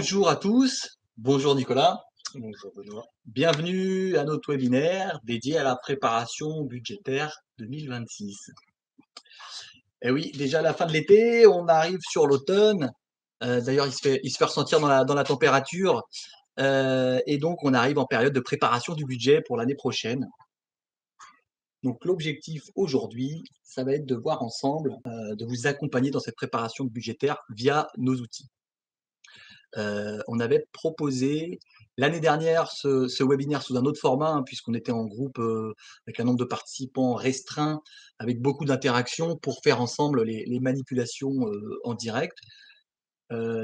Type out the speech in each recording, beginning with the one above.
Bonjour à tous, bonjour Nicolas, Bonjour Benoît. bienvenue à notre webinaire dédié à la préparation budgétaire 2026. Et oui, déjà à la fin de l'été, on arrive sur l'automne. D'ailleurs, il se fait ressentir dans la température. Et donc, on arrive en période de préparation du budget pour l'année prochaine. Donc, l'objectif aujourd'hui, ça va être de voir ensemble, de vous accompagner dans cette préparation budgétaire via nos outils. On avait proposé l'année dernière ce webinaire sous un autre format, hein, puisqu'on était en groupe, avec un nombre de participants restreint, avec beaucoup d'interactions pour faire ensemble les manipulations, en direct.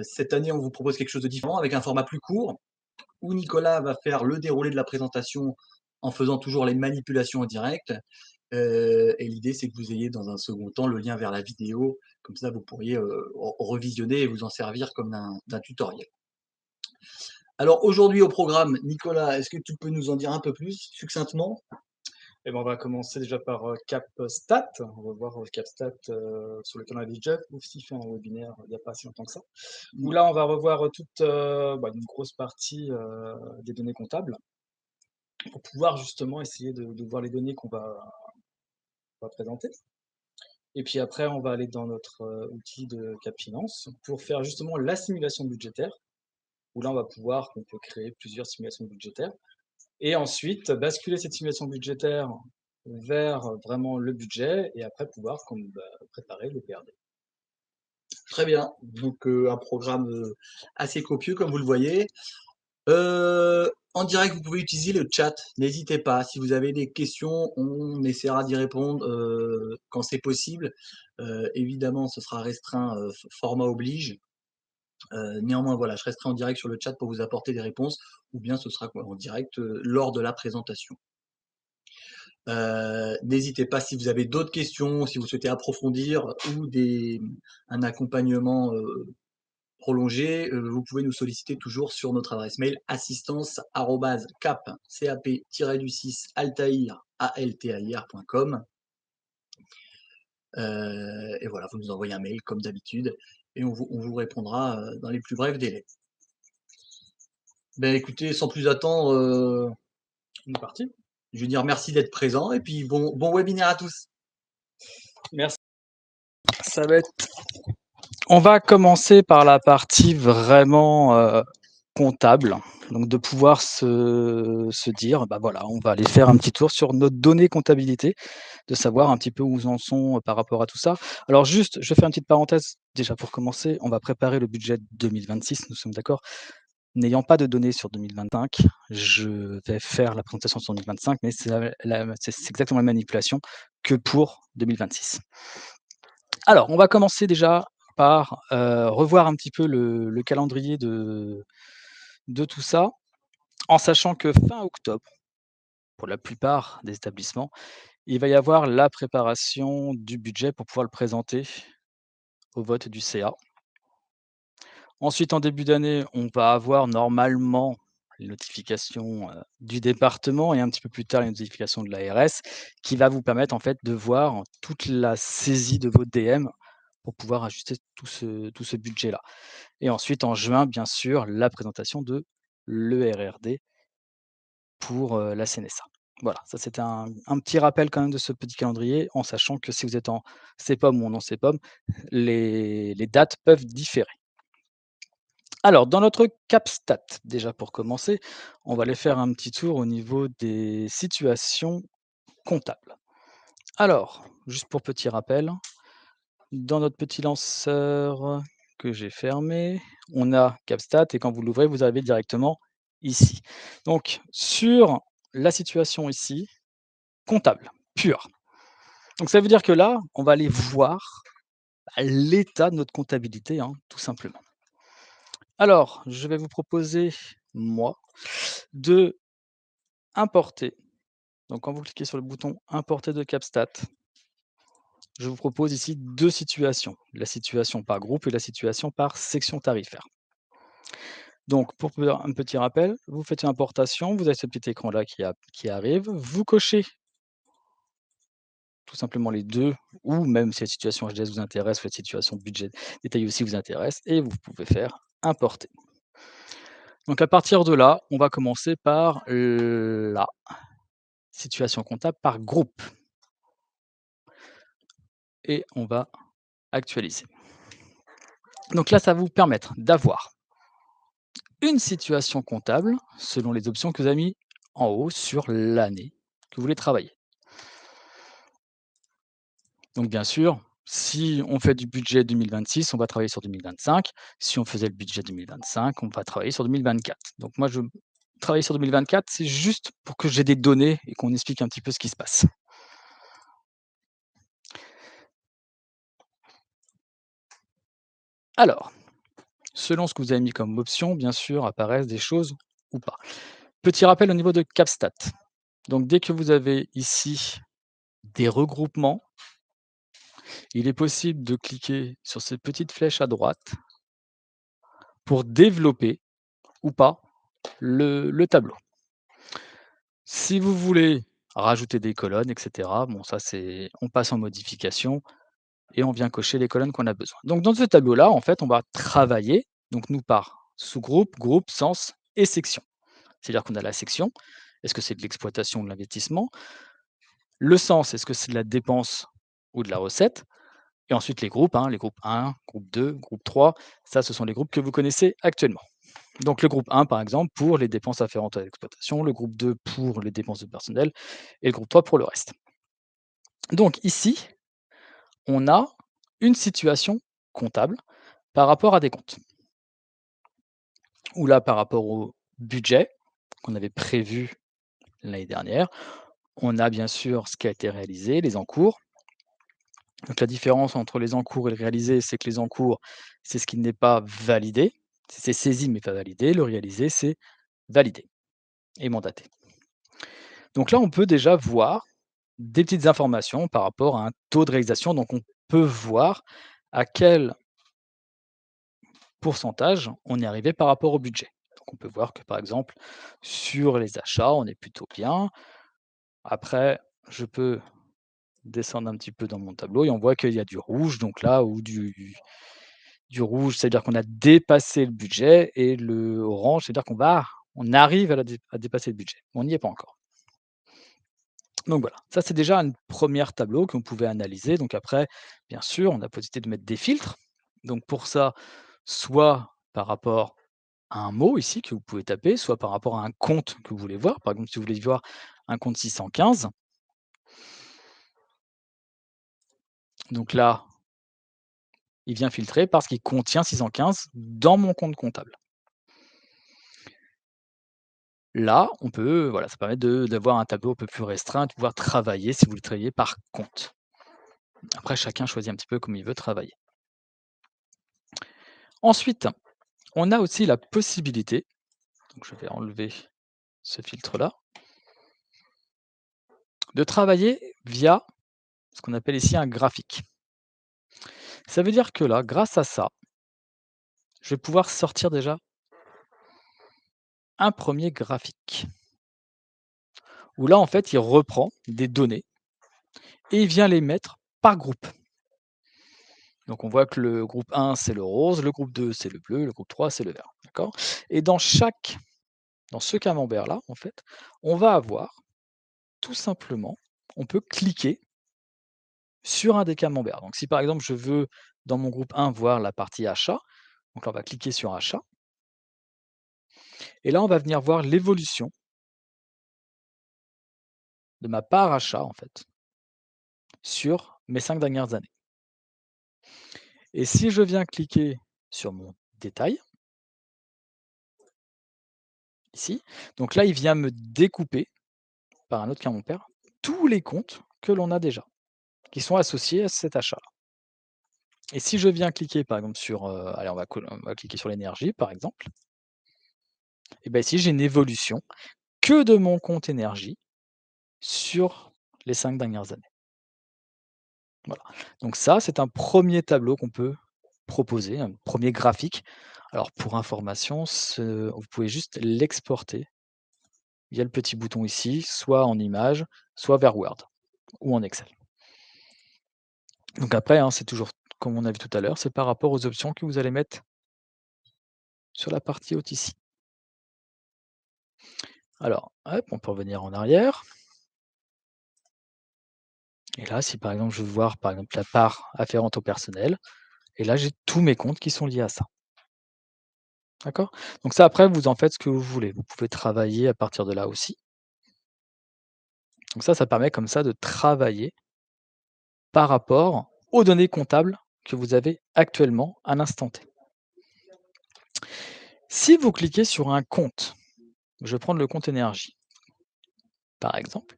Cette année, on vous propose quelque chose de différent avec un format plus court, où Nicolas va faire le déroulé de la présentation en faisant toujours les manipulations en direct. Et l'idée, c'est que vous ayez dans un second temps le lien vers la vidéo, comme ça vous pourriez, revisionner et vous en servir comme d'un tutoriel. Alors aujourd'hui au programme, Nicolas, est-ce que tu peux nous en dire un peu plus succinctement? On va commencer déjà par CapStat. On va voir CapStat sur lequel on avait déjà aussi fait un webinaire il n'y a pas si longtemps que ça. Où Mmh. là, on va revoir toute une grosse partie des données comptables pour pouvoir justement essayer de voir les données qu'on va présenter. Et puis après, on va aller dans notre outil de Cap Finance pour faire justement la simulation budgétaire, où là, on peut créer plusieurs simulations budgétaires. Et ensuite, basculer cette simulation budgétaire vers vraiment le budget et après pouvoir préparer le PRD. Très bien, donc un programme, assez copieux comme vous le voyez. En direct, vous pouvez utiliser le chat, n'hésitez pas. Si vous avez des questions, on essaiera d'y répondre, quand c'est possible. Évidemment, ce sera restreint, format oblige. Néanmoins, voilà, je resterai en direct sur le chat pour vous apporter des réponses ou bien ce sera quoi? En direct, lors de la présentation. N'hésitez pas si vous avez d'autres questions, si vous souhaitez approfondir ou un accompagnement prolongé, vous pouvez nous solliciter toujours sur notre adresse mail assistance@cap-du6altair.com. Et voilà, vous nous envoyez un mail comme d'habitude et on vous répondra dans les plus brefs délais. Ben écoutez, sans plus attendre, On est parti. je veux dire merci d'être présent et puis bon webinaire à tous. Merci. Ça va être... On va commencer par la partie vraiment comptable. Donc de pouvoir se dire, bah voilà, on va aller faire un petit tour sur nos données comptabilité, de savoir un petit peu où ils en sont par rapport à tout ça. Alors juste, je fais une petite parenthèse déjà pour commencer. On va préparer le budget 2026, nous sommes d'accord. N'ayant pas de données sur 2025, je vais faire la présentation sur 2025, mais c'est exactement la manipulation que pour 2026. Alors, on va commencer déjà par revoir un petit peu le calendrier de tout ça, en sachant que fin octobre, pour la plupart des établissements, il va y avoir la préparation du budget pour pouvoir le présenter au vote du CA. Ensuite, en début d'année, on va avoir normalement les notifications, du département et un petit peu plus tard, les notifications de l'ARS qui va vous permettre en fait de voir toute la saisie de votre DM pour pouvoir ajuster tout ce budget-là. Et ensuite, en juin, bien sûr, la présentation de l'ERRD pour, la CNSA. Voilà, ça c'était un petit rappel quand même de ce petit calendrier, en sachant que si vous êtes en CPOM ou en non-CPOM, les dates peuvent différer. Alors, dans notre CapStat, déjà pour commencer, on va aller faire un petit tour au niveau des situations comptables. Alors, juste pour petit rappel, dans notre petit lanceur que j'ai fermé, on a CapStat et quand vous l'ouvrez, vous arrivez directement ici. Donc, sur la situation ici, comptable, pure. Donc, ça veut dire que là, on va aller voir l'état de notre comptabilité, hein, tout simplement. Alors, je vais vous proposer, moi, de importer. Donc, quand vous cliquez sur le bouton importer de CapStat, je vous propose ici deux situations, la situation par groupe et la situation par section tarifaire. Donc, pour faire un petit rappel, vous faites une importation, vous avez ce petit écran-là qui arrive, vous cochez tout simplement les deux, ou même si la situation HDS vous intéresse, ou la situation budget détaillée aussi vous intéresse, et vous pouvez faire importer. Donc à partir de là, on va commencer par la situation comptable par groupe et on va actualiser. Donc là, ça va vous permettre d'avoir une situation comptable selon les options que vous avez mis en haut sur l'année que vous voulez travailler. Donc bien sûr, si on fait du budget 2026, on va travailler sur 2025. Si on faisait le budget 2025, on va travailler sur 2024. Donc moi, je travaille sur 2024, c'est juste pour que j'ai des données et qu'on explique un petit peu ce qui se passe. Alors, selon ce que vous avez mis comme option, bien sûr, apparaissent des choses ou pas. Petit rappel au niveau de CapStat. Donc dès que vous avez ici des regroupements, il est possible de cliquer sur cette petite flèche à droite pour développer ou pas le tableau. Si vous voulez rajouter des colonnes, et cetera, bon ça c'est on passe en modification et on vient cocher les colonnes qu'on a besoin. Donc dans ce tableau-là, en fait, on va travailler, donc nous par sous-groupe, groupe, sens et section. C'est-à-dire qu'on a la section, est-ce que c'est de l'exploitation ou de l'investissement? Le sens, est-ce que c'est de la dépense ou de la recette? Et ensuite les groupes, les groupes 1, groupe 2, groupe 3, ça ce sont les groupes que vous connaissez actuellement. Donc le groupe 1 par exemple pour les dépenses afférentes à l'exploitation, le groupe 2 pour les dépenses de personnel et le groupe 3 pour le reste. Donc ici, on a une situation comptable par rapport à des comptes. Ou là par rapport au budget qu'on avait prévu l'année dernière, on a bien sûr ce qui a été réalisé, les encours. Donc la différence entre les encours et le réalisé, c'est que les encours, c'est ce qui n'est pas validé, c'est saisi mais pas validé. Le réalisé, c'est validé et mandaté. Donc là, on peut déjà voir des petites informations par rapport à un taux de réalisation. Donc on peut voir à quel pourcentage on est arrivé par rapport au budget. Donc on peut voir que par exemple, sur les achats, on est plutôt bien. Après, je peux descendre un petit peu dans mon tableau et on voit qu'il y a du rouge, donc là, ou du rouge, c'est-à-dire qu'on a dépassé le budget et le orange, c'est-à-dire on arrive à dépasser le budget. On n'y est pas encore. Donc voilà, ça c'est déjà une première tableau que vous pouvez analyser. Donc après, bien sûr, on a possibilité de mettre des filtres. Donc pour ça, soit par rapport à un mot ici que vous pouvez taper, soit par rapport à un compte que vous voulez voir. Par exemple, si vous voulez voir un compte 615, donc là, il vient filtrer parce qu'il contient 615 dans mon compte comptable. Là, on peut, voilà, ça permet d'avoir un tableau un peu plus restreint, de pouvoir travailler si vous le travaillez par compte. Après, chacun choisit un petit peu comme il veut travailler. Ensuite, on a aussi la possibilité, donc je vais enlever ce filtre-là, de travailler via ce qu'on appelle ici un graphique. Ça veut dire que là, grâce à ça, je vais pouvoir sortir déjà un premier graphique. Où là, en fait, il reprend des données et il vient les mettre par groupe. Donc on voit que le groupe 1, c'est le rose, le groupe 2, c'est le bleu, le groupe 3, c'est le vert. D'accord? Et dans ce camembert-là, en fait, on va avoir tout simplement, on peut cliquer sur un des camemberts. Donc si par exemple je veux dans mon groupe 1 voir la partie achat, donc là on va cliquer sur achat, et là on va venir voir l'évolution de ma part achat en fait, sur mes 5 dernières années. Et si je viens cliquer sur mon détail, ici, donc là il vient me découper par un autre camembert tous les comptes que l'on a déjà, qui sont associés à cet achat. Et si je viens cliquer par exemple sur, allez on va cliquer sur l'énergie par exemple, et ben ici j'ai une évolution que de mon compte énergie sur les 5 dernières années. Voilà. Donc ça, c'est un premier tableau qu'on peut proposer, un premier graphique. Alors pour information, vous pouvez juste l'exporter via le petit bouton ici, soit en image, soit vers Word ou en Excel. Donc après, c'est toujours comme on a vu tout à l'heure, c'est par rapport aux options que vous allez mettre sur la partie haute ici. Alors, hop, on peut revenir en arrière. Et là, si par exemple je veux voir par exemple la part afférente au personnel, et là j'ai tous mes comptes qui sont liés à ça. D'accord? Donc ça après vous en faites ce que vous voulez. Vous pouvez travailler à partir de là aussi. Donc ça permet comme ça de travailler par rapport aux données comptables que vous avez actuellement à l'instant T. Si vous cliquez sur un compte, je vais prendre le compte énergie, par exemple,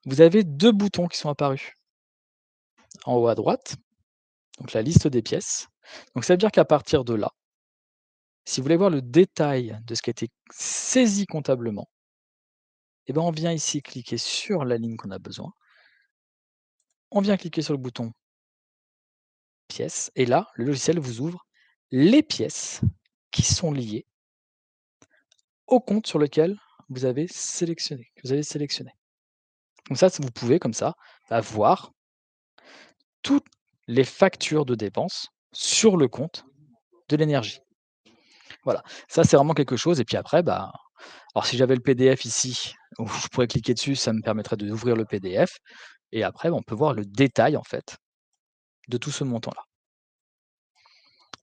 vous avez 2 boutons qui sont apparus. En haut à droite, donc la liste des pièces. Donc ça veut dire qu'à partir de là, si vous voulez voir le détail de ce qui a été saisi comptablement, eh ben, on vient ici cliquer sur la ligne qu'on a besoin. On vient cliquer sur le bouton pièces et là, le logiciel vous ouvre les pièces qui sont liées au compte sur lequel vous avez sélectionné. Donc ça, vous pouvez comme ça, voir toutes les factures de dépenses sur le compte de l'énergie. Voilà, ça c'est vraiment quelque chose et puis après, alors si j'avais le PDF ici, où je pourrais cliquer dessus, ça me permettrait d'ouvrir le PDF et après, on peut voir le détail en fait de tout ce montant-là.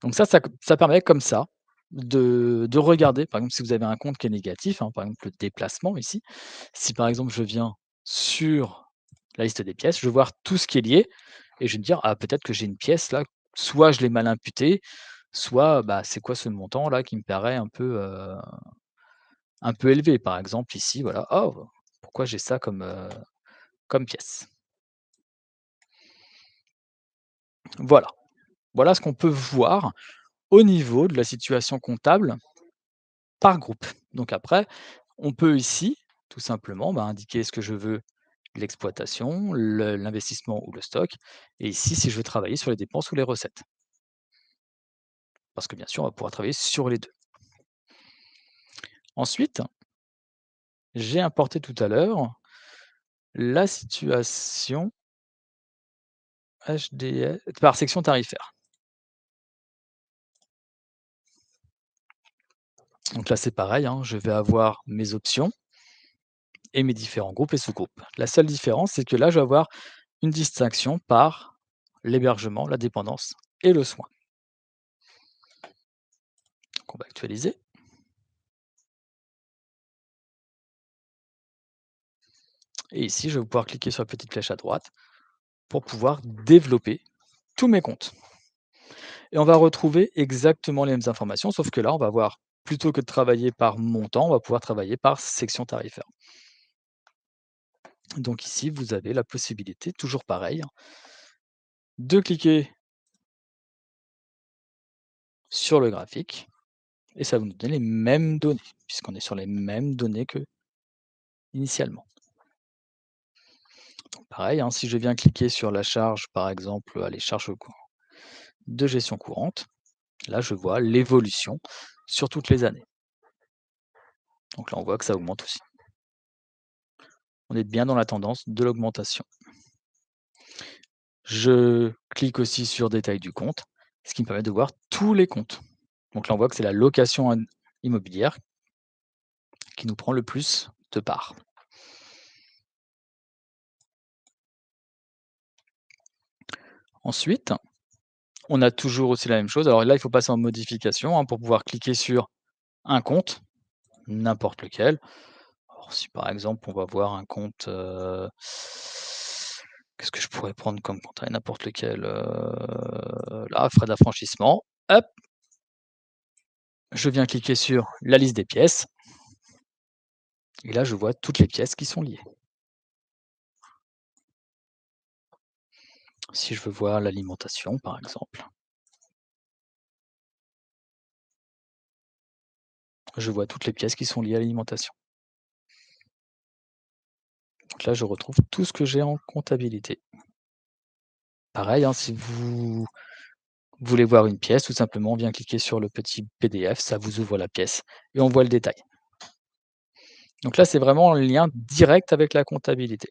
Donc ça permet comme ça de regarder, par exemple, si vous avez un compte qui est négatif, hein, par exemple le déplacement ici, si par exemple je viens sur la liste des pièces, je vais voir tout ce qui est lié et je vais me dire: «Ah peut-être que j'ai une pièce là, soit je l'ai mal imputée, soit, c'est quoi ce montant là qui me paraît un peu élevé?» Par exemple ici, voilà: «Oh, pourquoi j'ai ça comme pièce?» Voilà. Voilà ce qu'on peut voir au niveau de la situation comptable par groupe. Donc après, on peut ici, tout simplement, indiquer ce que je veux, l'exploitation, l'investissement ou le stock. Et ici, si je veux travailler sur les dépenses ou les recettes. Parce que bien sûr, on va pouvoir travailler sur les deux. Ensuite, j'ai importé tout à l'heure la situation HDS par section tarifaire. Donc là, c'est pareil, hein, je vais avoir mes options et mes différents groupes et sous-groupes. La seule différence, c'est que là, je vais avoir une distinction par l'hébergement, la dépendance et le soin. Donc on va actualiser. Et ici, je vais pouvoir cliquer sur la petite flèche à droite pour pouvoir développer tous mes comptes. Et on va retrouver exactement les mêmes informations, sauf que là, on va voir, plutôt que de travailler par montant, on va pouvoir travailler par section tarifaire. Donc ici, vous avez la possibilité, toujours pareil, de cliquer sur le graphique et ça va nous donner les mêmes données, puisqu'on est sur les mêmes données que initialement. Donc pareil, si je viens cliquer sur la charge, par exemple, les charges de gestion courante, là, je vois l'évolution sur toutes les années. Donc là, on voit que ça augmente aussi. On est bien dans la tendance de l'augmentation. Je clique aussi sur détail du compte, ce qui me permet de voir tous les comptes. Donc là, on voit que c'est la location immobilière qui nous prend le plus de parts. Ensuite, on a toujours aussi la même chose. Alors là, il faut passer en modification pour pouvoir cliquer sur un compte, n'importe lequel. Alors, si par exemple, on va voir un compte, qu'est-ce que je pourrais prendre comme compte? Allez, n'importe lequel, là, frais d'affranchissement. Hop, je viens cliquer sur la liste des pièces et là, je vois toutes les pièces qui sont liées. Si je veux voir l'alimentation, par exemple, je vois toutes les pièces qui sont liées à l'alimentation. Donc là, je retrouve tout ce que j'ai en comptabilité. Pareil, si vous voulez voir une pièce, tout simplement, on vient cliquer sur le petit PDF, ça vous ouvre la pièce et on voit le détail. Donc là, c'est vraiment en lien direct avec la comptabilité.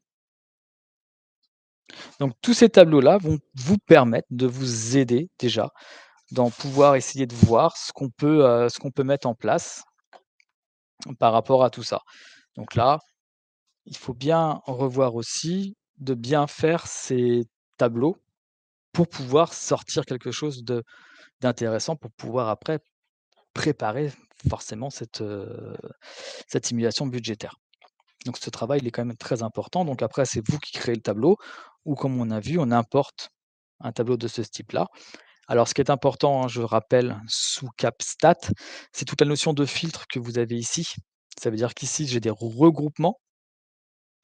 Donc tous ces tableaux-là vont vous permettre de vous aider déjà dans pouvoir essayer de voir ce qu'on peut mettre en place par rapport à tout ça. Donc là, il faut bien revoir aussi de bien faire ces tableaux pour pouvoir sortir quelque chose d'intéressant, pour pouvoir après préparer forcément cette simulation budgétaire. Donc ce travail, il est quand même très important. Donc après, c'est vous qui créez le tableau ou comme on a vu, on importe un tableau de ce type-là. Alors ce qui est important, hein, je rappelle, sous CapStat, c'est toute la notion de filtre que vous avez ici. Ça veut dire qu'ici, j'ai des regroupements.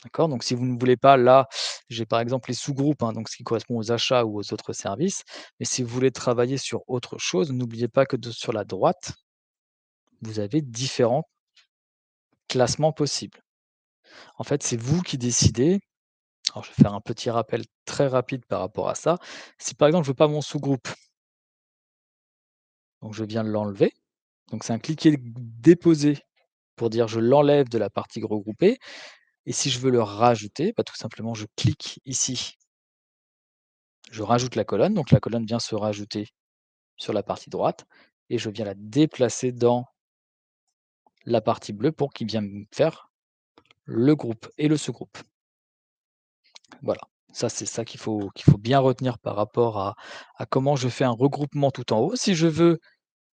D'accord? Donc si vous ne voulez pas, là, j'ai par exemple les sous-groupes, hein, donc ce qui correspond aux achats ou aux autres services. Mais si vous voulez travailler sur autre chose, n'oubliez pas que sur la droite, vous avez différents classements possibles. En fait, c'est vous qui décidez. Alors je vais faire un petit rappel très rapide par rapport à ça. Si par exemple, je veux pas mon sous-groupe, donc je viens l'enlever. Donc c'est un cliquer déposer pour dire je l'enlève de la partie regroupée. Et si je veux le rajouter, bah, tout simplement je clique ici, je rajoute la colonne, donc la colonne vient se rajouter sur la partie droite et je viens la déplacer dans la partie bleue pour qu'il vienne me faire le groupe et le sous-groupe. Voilà, ça c'est ça qu'il faut bien retenir par rapport à comment je fais un regroupement tout en haut. Si je veux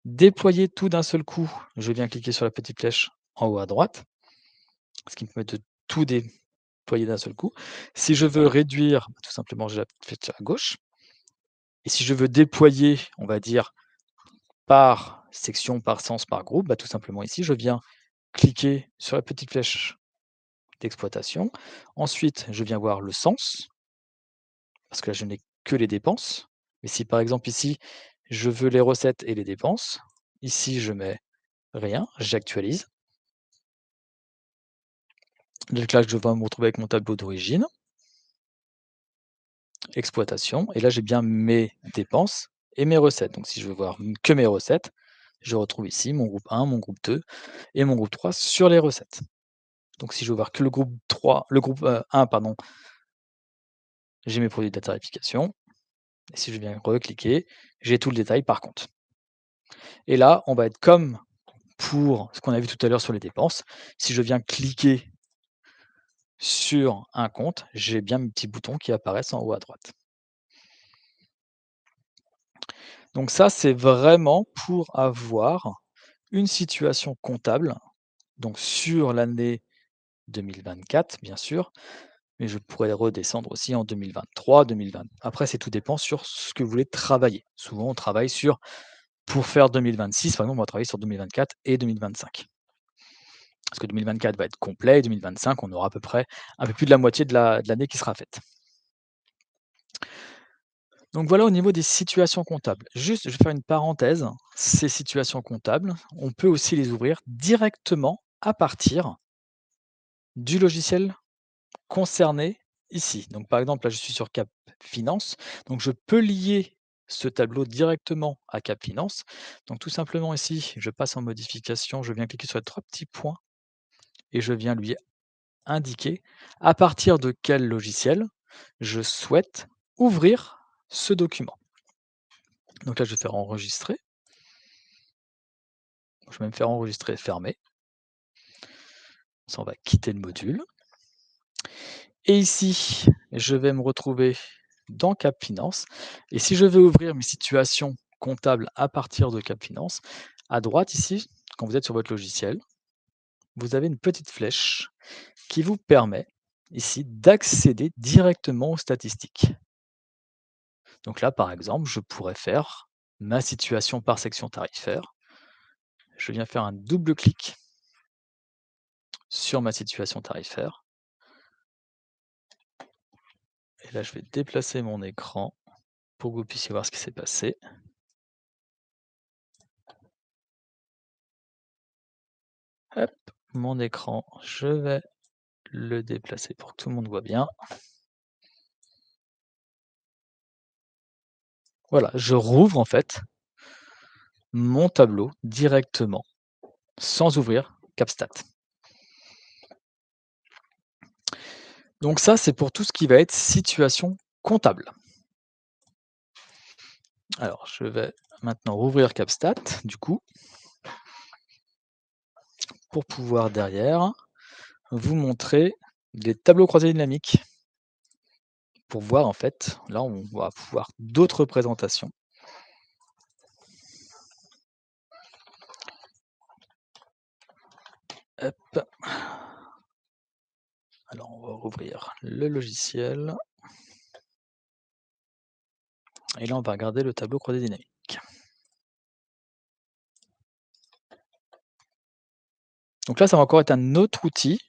déployer tout d'un seul coup, je viens cliquer sur la petite flèche en haut à droite, ce qui me permet de tout déployer d'un seul coup. Si je veux réduire, bah, tout simplement j'ai la petite flèche à gauche. Et si je veux déployer, on va dire, par section, par sens, par groupe, bah, tout simplement ici, je viens cliquer sur la petite flèche d'exploitation. Ensuite, je viens voir le sens, parce que là, je n'ai que les dépenses. Mais si par exemple ici, je veux les recettes et les dépenses, ici je mets rien, j'actualise. Donc là, je vais me retrouver avec mon tableau d'origine, exploitation, et là j'ai bien mes dépenses et mes recettes. Donc si je veux voir que mes recettes, je retrouve ici mon groupe 1, mon groupe 2 et mon groupe 3 sur les recettes. Donc si je veux voir que le groupe 1, pardon, j'ai mes produits de la tarification. Et si je viens recliquer, j'ai tout le détail par compte. Et là, on va être comme pour ce qu'on a vu tout à l'heure sur les dépenses. Si je viens cliquer sur un compte, j'ai bien mes petits boutons qui apparaissent en haut à droite. Donc ça, c'est vraiment pour avoir une situation comptable, donc sur l'année 2024, bien sûr, mais je pourrais redescendre aussi en 2023, 2020. Après, c'est tout dépend sur ce que vous voulez travailler. Souvent, on travaille pour faire 2026, par exemple, on va travailler sur 2024 et 2025. Parce que 2024 va être complet et 2025, on aura à peu près un peu plus de la moitié de l'année qui sera faite. Donc voilà au niveau des situations comptables. Juste, je vais faire une parenthèse, ces situations comptables, on peut aussi les ouvrir directement à partir du logiciel concerné ici. Donc par exemple, là je suis sur Cap Finance, donc je peux lier ce tableau directement à Cap Finance. Donc tout simplement ici, je passe en modification, je viens cliquer sur les 3 petits points et je viens lui indiquer à partir de quel logiciel je souhaite ouvrir ce document. Donc là, je vais faire enregistrer. Je vais même faire enregistrer et fermer. Ça, on va quitter le module. Et ici, je vais me retrouver dans Cap Finance. Et si je veux ouvrir mes situations comptables à partir de Cap Finance, à droite ici, quand vous êtes sur votre logiciel, vous avez une petite flèche qui vous permet ici d'accéder directement aux statistiques. Donc là, par exemple, je pourrais faire ma situation par section tarifaire. Je viens faire un double clic sur ma situation tarifaire. Et là, je vais déplacer mon écran pour que vous puissiez voir ce qui s'est passé. Hop, mon écran, je vais le déplacer pour que tout le monde voit bien. Voilà, je rouvre en fait mon tableau directement, sans ouvrir CapStat. Donc ça, c'est pour tout ce qui va être situation comptable. Alors, je vais maintenant rouvrir CapStat, du coup, pour pouvoir derrière vous montrer les tableaux croisés dynamiques. Pour voir en fait, là on va voir d'autres présentations. Hop. Alors on va rouvrir le logiciel. Et là on va regarder le tableau croisé dynamique. Donc là ça va encore être un autre outil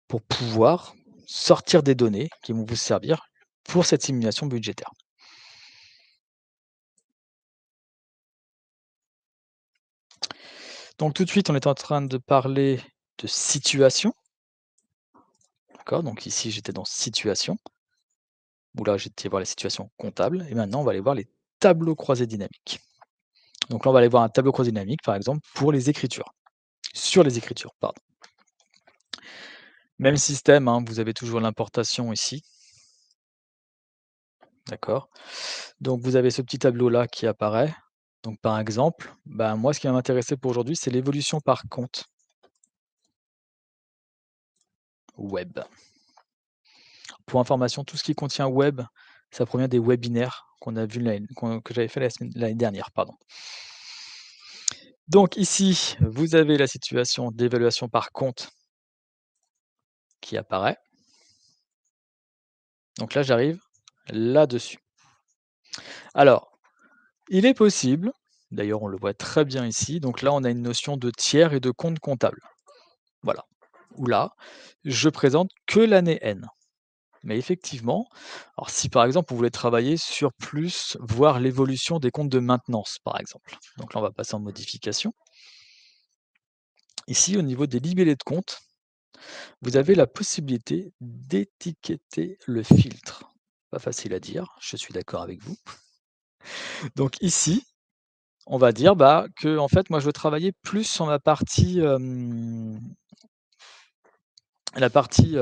pour pouvoir sortir des données qui vont vous servir pour cette simulation budgétaire. Donc tout de suite, on est en train de parler de situation. D'accord, donc ici j'étais dans situation, où là j'étais voir les situations comptables, et maintenant on va aller voir les tableaux croisés dynamiques. Donc là on va aller voir un tableau croisé dynamique, par exemple, pour les écritures, sur les écritures, pardon. Même système, hein, vous avez toujours l'importation ici. D'accord. Donc vous avez ce petit tableau-là qui apparaît. Donc par exemple, bah, moi ce qui va m'intéresser pour aujourd'hui, c'est l'évolution par compte web. Pour information, tout ce qui contient web, ça provient des webinaires que j'avais fait l'année dernière, pardon. Donc ici, vous avez la situation d'évaluation par compte qui apparaît. Donc là, j'arrive là-dessus. Alors, il est possible, d'ailleurs on le voit très bien ici, donc là on a une notion de tiers et de compte comptable. Voilà. Où là, je présente que l'année N. Mais effectivement, alors si par exemple vous voulez travailler sur plus, voir l'évolution des comptes de maintenance, par exemple. Donc là, on va passer en modification. Ici, au niveau des libellés de compte, vous avez la possibilité d'étiqueter le filtre. Pas facile à dire, je suis d'accord avec vous. Donc ici, on va dire que en fait, moi, je veux travailler plus sur ma partie, la partie,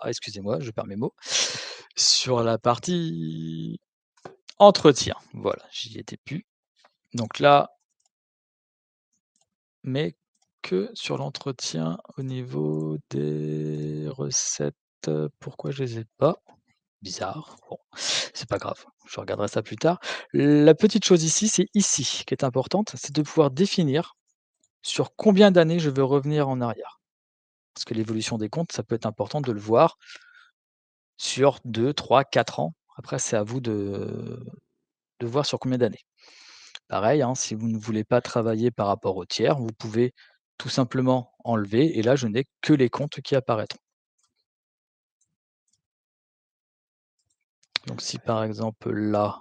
excusez-moi, je perds mes mots. Sur la partie entretien, voilà, j'y étais plus. Donc là, mais que sur l'entretien au niveau des recettes, pourquoi je les ai pas? Bizarre, bon, c'est pas grave, je regarderai ça plus tard. La petite chose ici, c'est ici qui est importante, c'est de pouvoir définir sur combien d'années je veux revenir en arrière. Parce que l'évolution des comptes, ça peut être important de le voir sur 2, 3, 4 ans. Après, c'est à vous de voir sur combien d'années. Pareil, hein, si vous ne voulez pas travailler par rapport au tiers, vous pouvez tout simplement enlever et là, je n'ai que les comptes qui apparaîtront. Donc si par exemple là,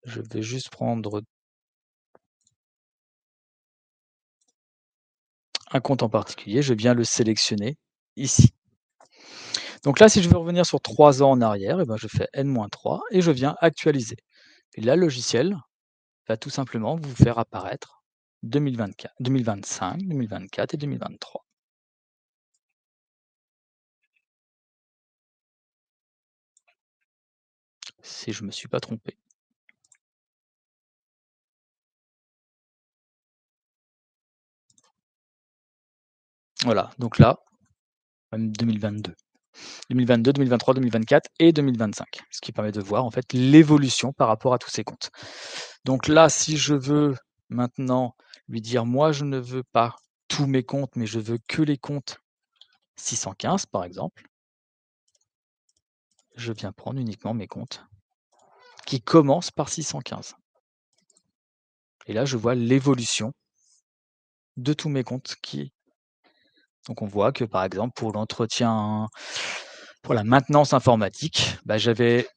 je vais juste prendre un compte en particulier, je viens le sélectionner ici. Donc là, si je veux revenir sur 3 ans en arrière, et ben je fais N-3 et je viens actualiser. Et là, le logiciel va tout simplement vous faire apparaître 2024, 2025, 2024 et 2023. Si je ne me suis pas trompé. Voilà, donc là, même 2022. 2022, 2023, 2024 et 2025. Ce qui permet de voir en fait l'évolution par rapport à tous ces comptes. Donc là, si je veux maintenant lui dire, moi je ne veux pas tous mes comptes, mais je veux que les comptes 615 par exemple, je viens prendre uniquement mes comptes qui commencent par 615. Et là, je vois l'évolution de tous mes comptes qui. Donc on voit que par exemple pour l'entretien, pour la maintenance informatique, j'avais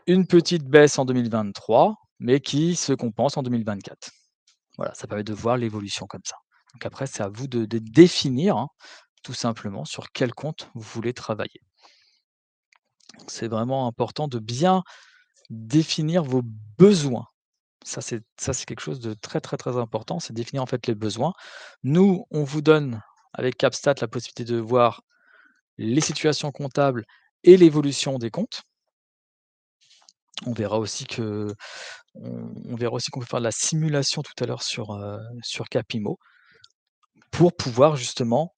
une petite baisse en 2023, mais qui se compense en 2024. Voilà, ça permet de voir l'évolution comme ça. Donc après, c'est à vous de définir, hein, tout simplement sur quel compte vous voulez travailler. C'est vraiment important de bien définir vos besoins. Ça, c'est quelque chose de très, très, très important, c'est définir en fait les besoins. Nous, on vous donne avec CapStat la possibilité de voir les situations comptables et l'évolution des comptes. On verra aussi que on verra aussi qu'on peut faire de la simulation tout à l'heure sur Capimo pour pouvoir justement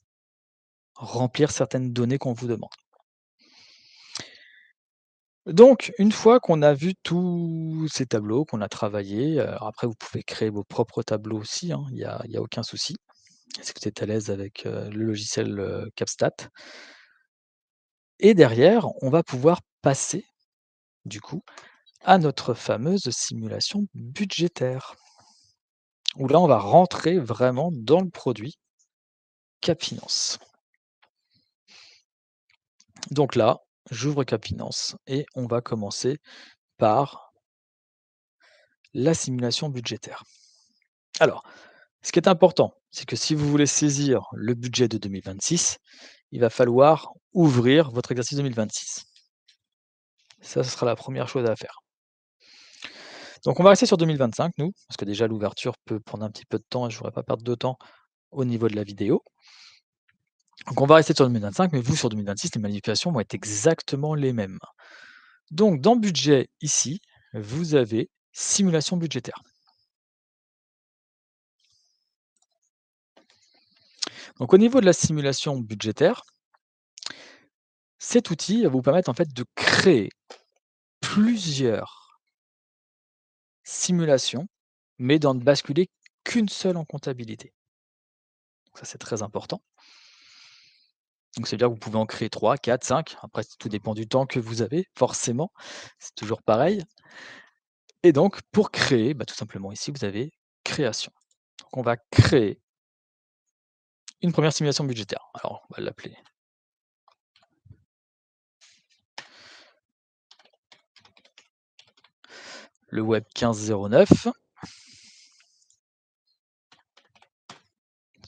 remplir certaines données qu'on vous demande. Donc une fois qu'on a vu tous ces tableaux, qu'on a travaillé, alors après vous pouvez créer vos propres tableaux aussi, hein, il y a aucun souci. Si vous êtes à l'aise avec, le logiciel, CapStat et derrière, on va pouvoir passer, du coup, à notre fameuse simulation budgétaire, où là, on va rentrer vraiment dans le produit CapFinance. Donc là, j'ouvre CapFinance et on va commencer par la simulation budgétaire. Alors, ce qui est important, c'est que si vous voulez saisir le budget de 2026, il va falloir ouvrir votre exercice 2026. Ça, ce sera la première chose à faire. Donc on va rester sur 2025 nous, parce que déjà l'ouverture peut prendre un petit peu de temps et je ne voudrais pas perdre de temps au niveau de la vidéo. Donc on va rester sur 2025, mais vous sur 2026, les manipulations vont être exactement les mêmes. Donc dans budget ici, vous avez simulation budgétaire. Donc au niveau de la simulation budgétaire, cet outil va vous permettre en fait de créer plusieurs simulations, mais d'en basculer qu'une seule en comptabilité. Donc ça c'est très important. Donc c'est-à-dire que vous pouvez en créer 3, 4, 5. Après tout dépend du temps que vous avez, forcément, c'est toujours pareil. Et donc pour créer, tout simplement ici vous avez création. Donc on va créer une première simulation budgétaire. Alors on va l'appeler le web 1509.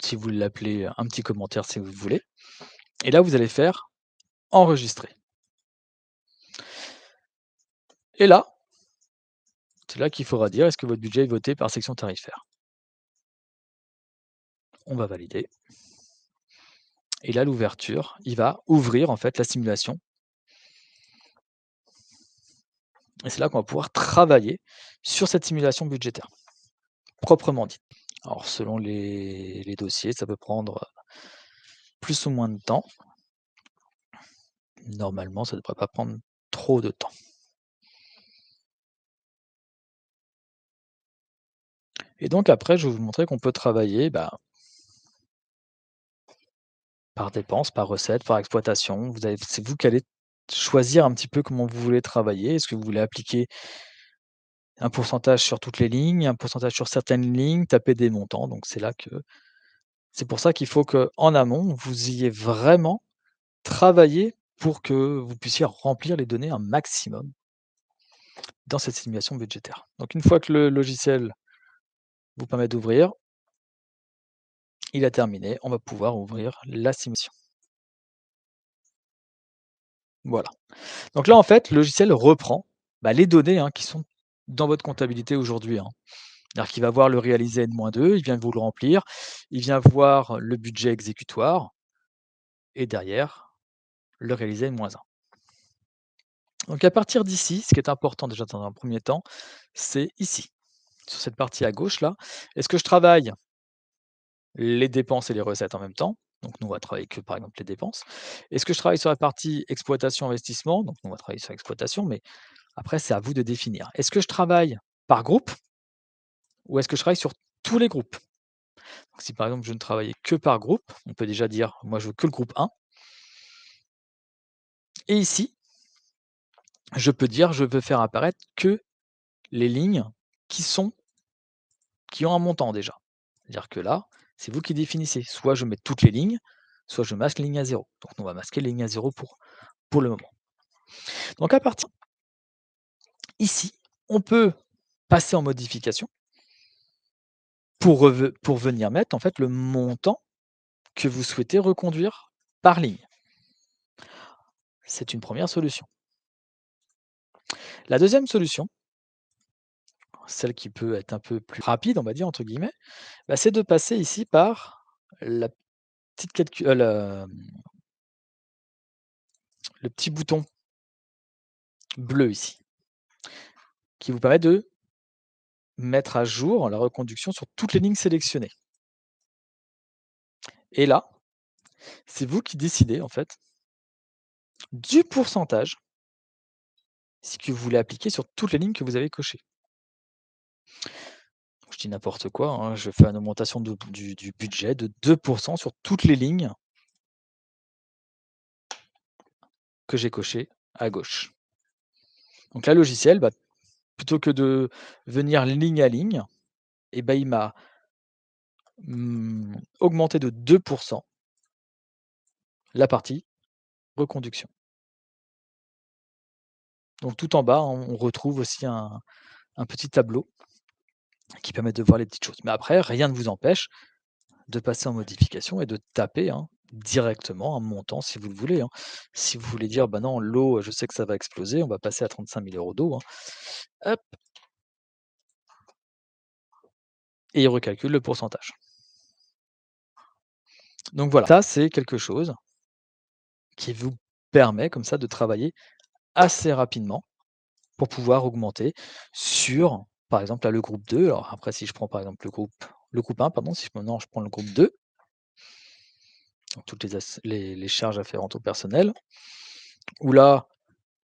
Si vous l'appelez, un petit commentaire si vous voulez. Et là vous allez faire enregistrer. Et là, c'est là qu'il faudra dire est-ce que votre budget est voté par section tarifaire. On va valider. Et là l'ouverture, il va ouvrir en fait la simulation. Et c'est là qu'on va pouvoir travailler sur cette simulation budgétaire, proprement dit. Alors selon les dossiers, ça peut prendre plus ou moins de temps. Normalement, ça ne devrait pas prendre trop de temps. Et donc après, je vais vous montrer qu'on peut travailler par dépense, par recette, par exploitation. C'est vous qui allez choisir un petit peu comment vous voulez travailler. Est-ce que vous voulez appliquer un pourcentage sur toutes les lignes, un pourcentage sur certaines lignes, taper des montants? Donc c'est pour ça qu'il faut qu'en amont, vous ayez vraiment travaillé pour que vous puissiez remplir les données un maximum dans cette simulation budgétaire. Donc une fois que le logiciel vous permet d'ouvrir, il a terminé, on va pouvoir ouvrir la simulation. Voilà. Donc là, en fait, le logiciel reprend, les données, qui sont dans votre comptabilité aujourd'hui, hein. C'est-à-dire qu'il va voir le réalisé N-2, il vient vous le remplir, il vient voir le budget exécutoire et derrière, le réalisé N-1. Donc à partir d'ici, ce qui est important déjà dans un premier temps, c'est ici, sur cette partie à gauche là. Est-ce que je travaille les dépenses et les recettes en même temps? Donc nous, on va travailler que par exemple les dépenses. Est-ce que je travaille sur la partie exploitation investissement? Donc nous, on va travailler sur l'exploitation, mais après c'est à vous de définir. Est-ce que je travaille par groupe ou est-ce que je travaille sur tous les groupes? Donc si par exemple je ne travaillais que par groupe, on peut déjà dire moi je veux que le groupe 1. Et ici, je peux dire je veux faire apparaître que les lignes qui sont qui ont un montant déjà. C'est-à-dire que là, c'est vous qui définissez. Soit je mets toutes les lignes, soit je masque les lignes à 0. Donc on va masquer les lignes à 0 pour le moment. Donc à partir ici, on peut passer en modification pour venir mettre en fait le montant que vous souhaitez reconduire par ligne. C'est une première solution. La deuxième solution, celle qui peut être un peu plus rapide, on va dire entre guillemets, c'est de passer ici par la petite le petit bouton bleu ici. qui vous permet de mettre à jour la reconduction sur toutes les lignes sélectionnées. Et là, c'est vous qui décidez en fait du pourcentage si que vous voulez appliquer sur toutes les lignes que vous avez cochées. Je dis n'importe quoi, hein, je fais une augmentation du budget de 2 sur toutes les lignes que j'ai cochées à gauche. Donc là, le logiciel, bah, plutôt que de venir ligne à ligne, et bah, il m'a, augmenté de 2 la partie reconduction. Donc tout en bas, on retrouve aussi un petit tableau qui permet de voir les petites choses. Mais après, rien ne vous empêche de passer en modification et de taper, hein, directement un montant si vous le voulez, hein. Si vous voulez dire: «Bah non, l'eau, je sais que ça va exploser, on va passer à 35 000 € d'eau», hein. Hop, et il recalcule le pourcentage. Donc voilà, ça c'est quelque chose qui vous permet comme ça de travailler assez rapidement pour pouvoir augmenter sur, par exemple, là, le groupe 2. Alors après, si je prends par exemple le groupe 1, pardon, si maintenant je prends le groupe 2, donc toutes les charges afférentes au personnel, où là,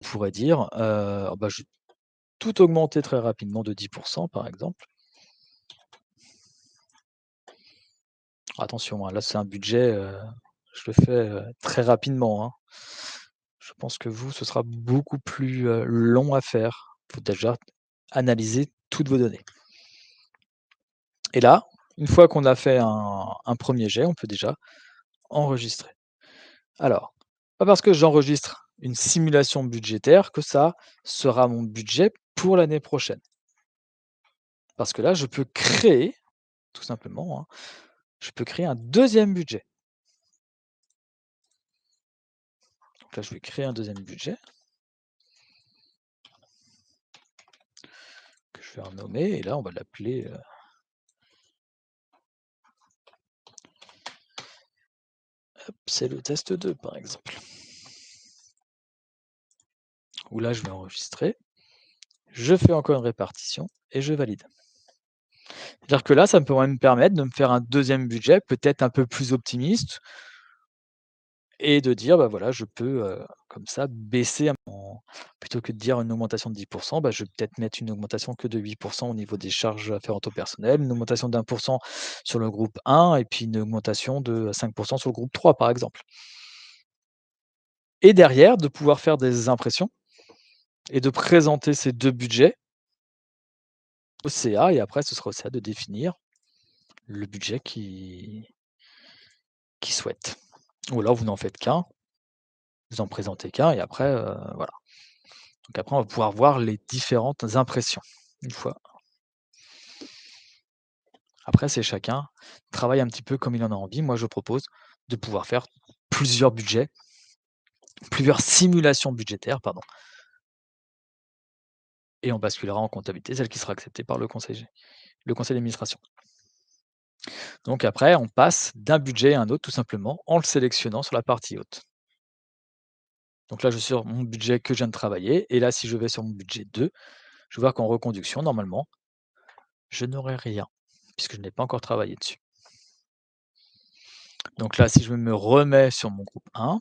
on pourrait dire, bah, je vais tout augmenter très rapidement de 10 par exemple. Attention, hein, là c'est un budget, je le fais, très rapidement, hein. Je pense que vous, ce sera beaucoup plus, long à faire. Il faut déjà analyser toutes vos données. Et là, une fois qu'on a fait un 1er jet, on peut déjà enregistrer. Alors, pas parce que j'enregistre une simulation budgétaire que ça sera mon budget pour l'année prochaine. Parce que là, je peux créer, tout simplement, hein, je peux créer un deuxième budget. Donc là, je vais créer un deuxième budget que je vais renommer et là, on va l'appeler, c'est le test 2 par exemple. Où là, je vais enregistrer, je fais encore une répartition et je valide. C'est-à-dire que là, ça peut même me permettre de me faire un deuxième budget, peut-être un peu plus optimiste et de dire: «Bah, voilà, je peux, comme ça baisser plutôt que de dire une augmentation de 10 bah, je vais peut-être mettre une augmentation que de 8 au niveau des charges afférentes au personnel, une augmentation d'1 sur le groupe 1 et puis une augmentation de 5 sur le groupe 3 par exemple. Et derrière, de pouvoir faire des impressions et de présenter ces 2 budgets au CA et après ce sera au CA de définir le budget qu'il souhaite. Ou alors vous n'en faites qu'un, vous en présentez qu'un et après, voilà. Donc après on va pouvoir voir les différentes impressions, une fois. Après c'est chacun travaille un petit peu comme il en a envie. Moi je propose de pouvoir faire plusieurs budgets, plusieurs simulations budgétaires, pardon, et on basculera en comptabilité, celle qui sera acceptée par le conseil d'administration. Donc après, on passe d'un budget à un autre tout simplement en le sélectionnant sur la partie haute. Donc là, je suis sur mon budget que je viens de travailler et là, si je vais sur mon budget 2, je vais voir qu'en reconduction, normalement, je n'aurai rien puisque je n'ai pas encore travaillé dessus. Donc là, si je me remets sur mon groupe 1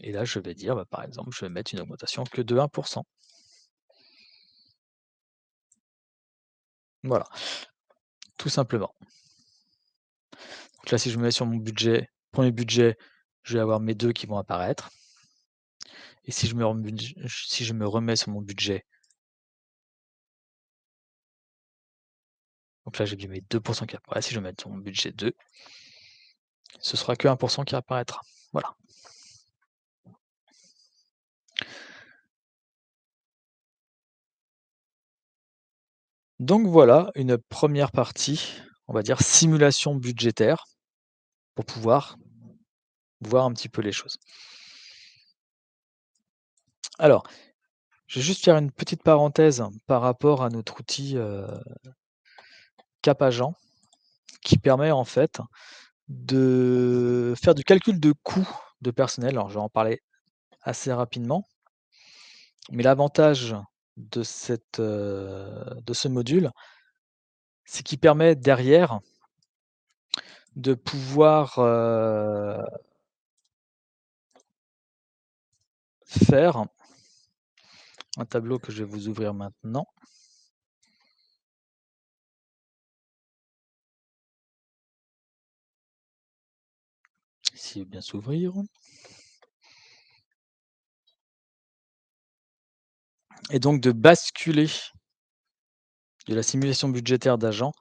et là, je vais dire, bah, par exemple, je vais mettre une augmentation que de 1. Voilà, tout simplement. Donc là, si je me mets sur mon budget, premier budget, je vais avoir mes 2 qui vont apparaître. Et si je me remets sur mon budget, donc là j'ai bien mes 2 qui apparaissent, si je me mets sur mon budget 2, ce sera que 1 qui apparaîtra. Voilà. Donc voilà une première partie, on va dire simulation budgétaire, pour pouvoir voir un petit peu les choses. Alors, je vais juste faire une petite parenthèse par rapport à notre outil, CapAgent, qui permet en fait de faire du calcul de coûts de personnel. Alors je vais en parler assez rapidement. Mais l'avantage de ce module, c'est qu'il permet derrière de pouvoir, faire un tableau que je vais vous ouvrir maintenant. S'il veut bien s'ouvrir. Et donc de basculer de la simulation budgétaire d'agent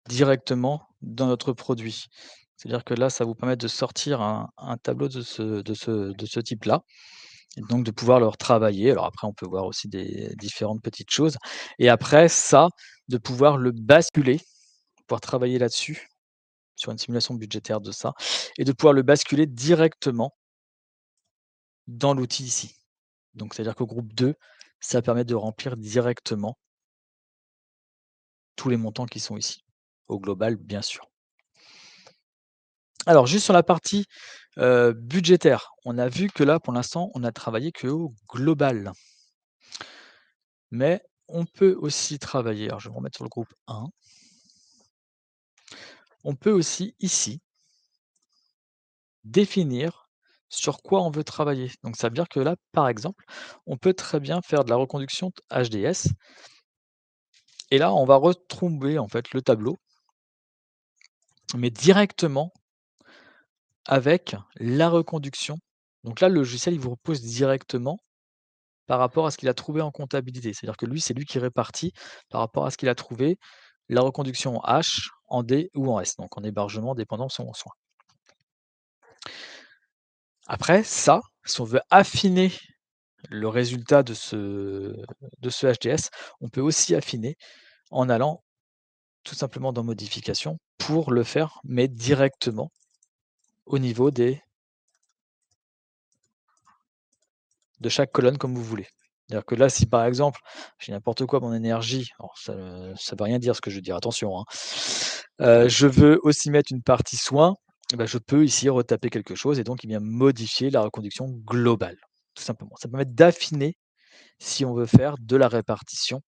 directement dans notre produit. C'est-à-dire que là, ça vous permet de sortir un tableau de ce type-là et donc de pouvoir le retravailler. Alors après, on peut voir aussi des différentes petites choses et après ça, de pouvoir le basculer, pouvoir travailler là-dessus, sur une simulation budgétaire de ça et de pouvoir le basculer directement dans l'outil ici. Donc c'est-à-dire qu'au groupe 2, ça permet de remplir directement tous les montants qui sont ici, au global, bien sûr. Alors juste sur la partie, budgétaire, on a vu que là, pour l'instant, on a travaillé qu'au global. Mais on peut aussi travailler, alors je vais me remettre sur le groupe 1. On peut aussi ici définir sur quoi on veut travailler. Donc ça veut dire que là, par exemple, on peut très bien faire de la reconduction HDS et là, on va retrouver en fait le tableau, mais directement avec la reconduction. Donc là, le logiciel, il vous repose directement par rapport à ce qu'il a trouvé en comptabilité. C'est-à-dire que lui, c'est lui qui répartit par rapport à ce qu'il a trouvé, la reconduction en H, en D ou en S, donc en hébergement, dépendance ou en soins. Après ça, si on veut affiner le résultat de ce HDS, on peut aussi affiner en allant tout simplement dans modifications pour le faire, mais directement au niveau de chaque colonne comme vous voulez. C'est-à-dire que là, si par exemple, j'ai n'importe quoi, mon énergie, alors ça ne veut rien dire ce que je veux dire, attention, hein. Je veux aussi mettre une partie soins, et bah, je peux ici retaper quelque chose et donc il vient modifier la reconduction globale, tout simplement. Ça permet d'affiner si on veut faire de la répartition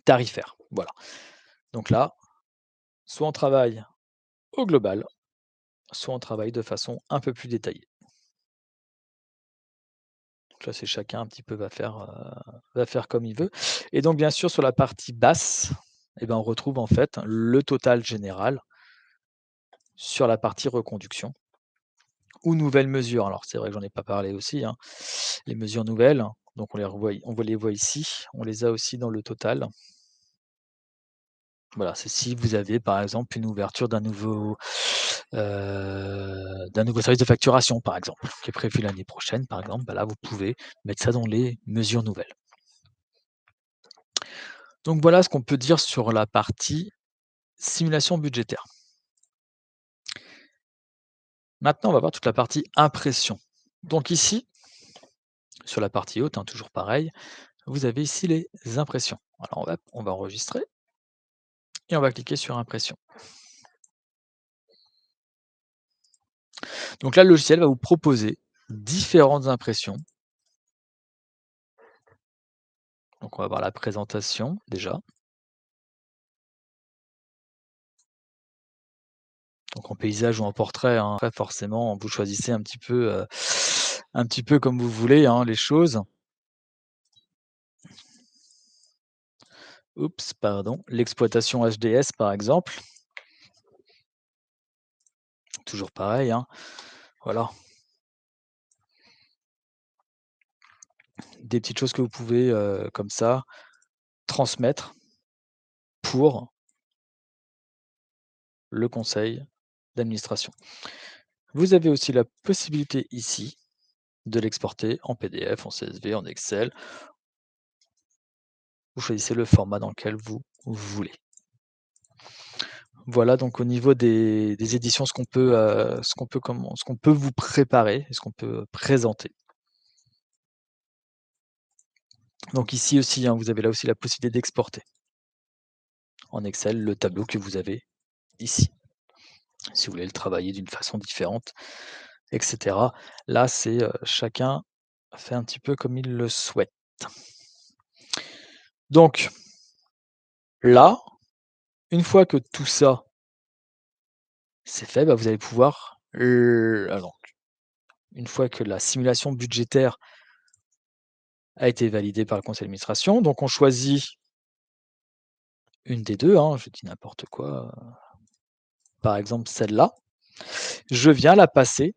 tarifaire. Voilà. Donc là, soit on travaille au global, soit on travaille de façon un peu plus détaillée. Donc là, c'est chacun un petit peu va faire comme il veut. Et donc bien sûr sur la partie basse, eh ben, on retrouve en fait le total général sur la partie reconduction ou nouvelles mesures. Alors c'est vrai que j'en ai pas parlé aussi, hein. Les mesures nouvelles, donc on les voit ici, on les a aussi dans le total. Voilà, c'est si vous avez par exemple une ouverture d'un nouveau service de facturation par exemple, qui est prévu l'année prochaine par exemple, bah là vous pouvez mettre ça dans les mesures nouvelles. Donc voilà ce qu'on peut dire sur la partie simulation budgétaire. Maintenant, on va voir toute la partie impression. Donc ici, sur la partie haute, hein, toujours pareil, vous avez ici les impressions. Alors on va enregistrer et on va cliquer sur impression. Donc là, le logiciel va vous proposer différentes impressions. Donc on va voir la présentation déjà. Donc en paysage ou en portrait, hein. Après forcément, vous choisissez un petit peu comme vous voulez, hein, les choses. Oups, pardon. L'exploitation HDS par exemple. Toujours pareil, hein. Voilà. Des petites choses que vous pouvez, comme ça, transmettre pour le conseil d'administration. Vous avez aussi la possibilité ici de l'exporter en PDF, en CSV, en Excel. Vous choisissez le format dans lequel vous voulez. Voilà donc au niveau des éditions, ce qu'on peut vous préparer et ce qu'on peut présenter. Donc ici aussi, hein, vous avez là aussi la possibilité d'exporter en Excel le tableau que vous avez ici. Si vous voulez le travailler d'une façon différente et cetera. Là, c'est, chacun fait un petit peu comme il le souhaite. Donc là, une fois que tout ça c'est fait, bah, vous allez pouvoir, alors une fois que la simulation budgétaire a été validée par le conseil d'administration, donc on choisit une des 2, hein, je dis n'importe quoi, par exemple celle-là. Je viens la passer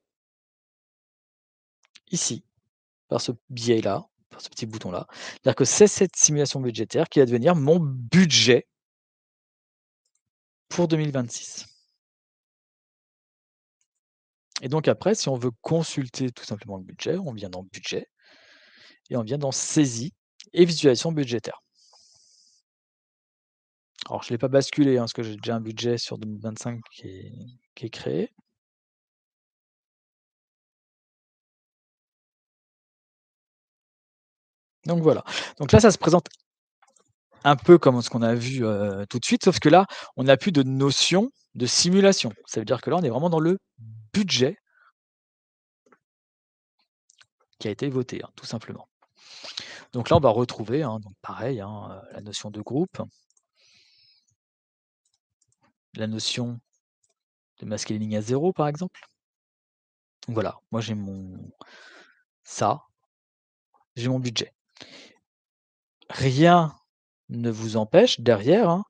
ici, par ce biais-là, par ce petit bouton-là. C'est-à-dire que c'est cette simulation budgétaire qui va devenir mon budget pour 2026. Et donc après, si on veut consulter tout simplement le budget, on vient dans budget et on vient dans saisie et visualisation budgétaire. Alors je ne l'ai pas basculé, hein, parce que j'ai déjà un budget sur 2025 qui est créé. Donc voilà. Donc là, ça se présente un peu comme ce qu'on a vu, tout de suite, sauf que là, on n'a plus de notion de simulation. Ça veut dire que là, on est vraiment dans le budget qui a été voté, hein, tout simplement. Donc là, on va retrouver, hein, donc pareil, hein, la notion de groupe, la notion de masquer les lignes à 0 par exemple. Donc voilà, moi j'ai j'ai mon budget. Rien ne vous empêche derrière, hein,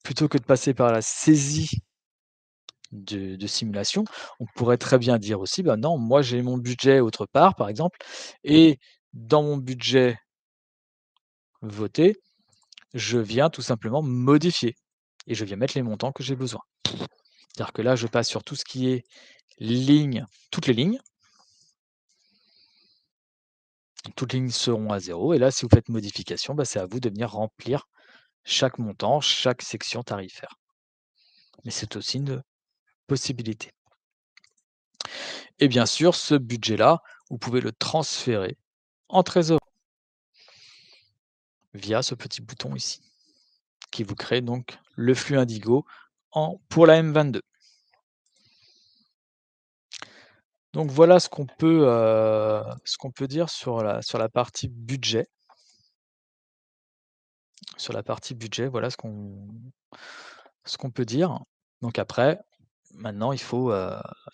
plutôt que de passer par la saisie de simulation, on pourrait très bien dire aussi: «Bah non, moi j'ai mon budget autre part», par exemple, et dans mon budget voté, je viens tout simplement modifier et je viens mettre les montants que j'ai besoin. C'est-à-dire que là, je passe sur tout ce qui est ligne, toutes les lignes. Toutes les lignes seront à 0 et là, si vous faites modification, bah, c'est à vous de venir remplir chaque montant, chaque section tarifaire. Mais c'est aussi une possibilité. Et bien sûr, ce budget-là, vous pouvez le transférer en trésorerie via ce petit bouton ici, qui vous crée donc le flux Indigo pour la M22. Donc voilà ce qu'on peut dire sur la partie budget. Sur la partie budget, voilà ce qu'on peut dire. Donc après, maintenant il faut,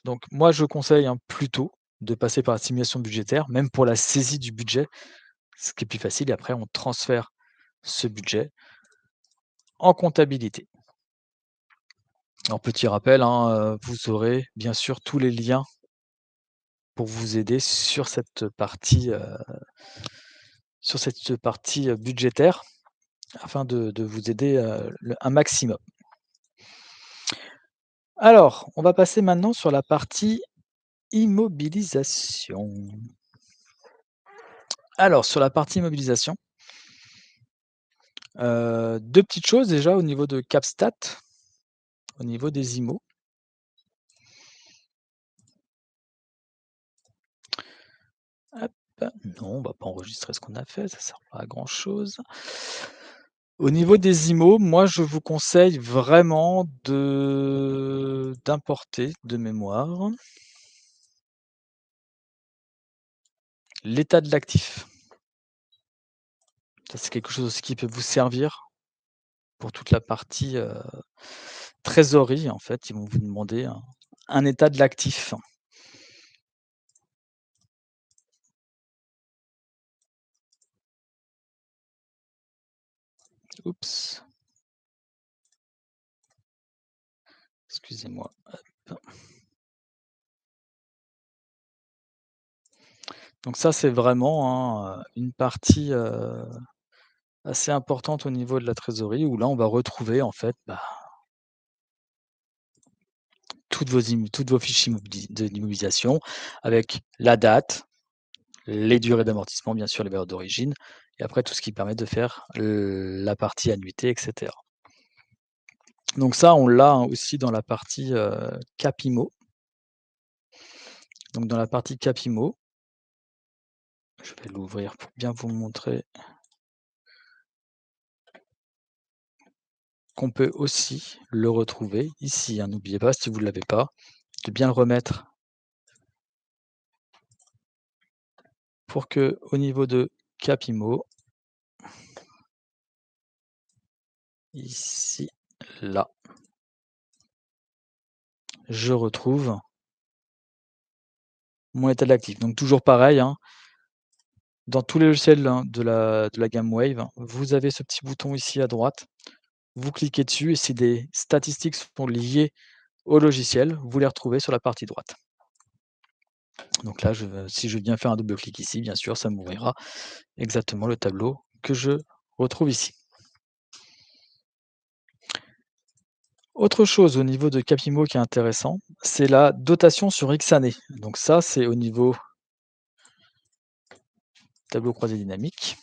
donc moi je conseille, hein, plutôt de passer par la simulation budgétaire, même pour la saisie du budget, ce qui est plus facile et après on transfère ce budget en comptabilité. Alors petit rappel, hein, vous aurez bien sûr tous les liens pour vous aider sur cette partie, budgétaire afin de vous aider, un maximum. Alors, on va passer maintenant sur la partie immobilisation. Alors sur la partie immobilisation, 2 petites choses déjà au niveau de CapStat, au niveau des IMO. Hop, non, on va pas enregistrer ce qu'on a fait, ça sert pas à grand chose. Au niveau des IMO, moi je vous conseille vraiment d'importer de mémoire l'état de l'actif. Ça c'est quelque chose aussi qui peut vous servir pour toute la partie, trésorerie en fait. Ils vont vous demander un état de l'actif. Oups, excusez-moi, hop. Donc ça, c'est vraiment, hein, une partie, assez importante au niveau de la trésorerie où là, on va retrouver en fait, bah, toutes vos fiches d'immobilisation avec la date, les durées d'amortissement, bien sûr, les valeurs d'origine et après tout ce qui permet de faire, la partie annuité et cetera. Donc ça, on l'a, hein, aussi dans la partie, Capimo. Donc dans la partie Capimo, je vais l'ouvrir pour bien vous montrer qu'on peut aussi le retrouver ici, hein. N'oubliez pas, si vous ne l'avez pas, de bien le remettre pour que au niveau de Capimo, ici, là, je retrouve mon état d'actif. Donc toujours pareil, hein, dans tous les logiciels, hein, de la gamme Wave, vous avez ce petit bouton ici à droite. Vous cliquez dessus et si des statistiques sont liées au logiciel, vous les retrouvez sur la partie droite. Donc là, si je viens faire un double clic ici, bien sûr, ça m'ouvrira exactement le tableau que je retrouve ici. Autre chose au niveau de Capimo qui est intéressant, c'est la dotation sur X années. Donc ça, c'est au niveau tableau croisé dynamique.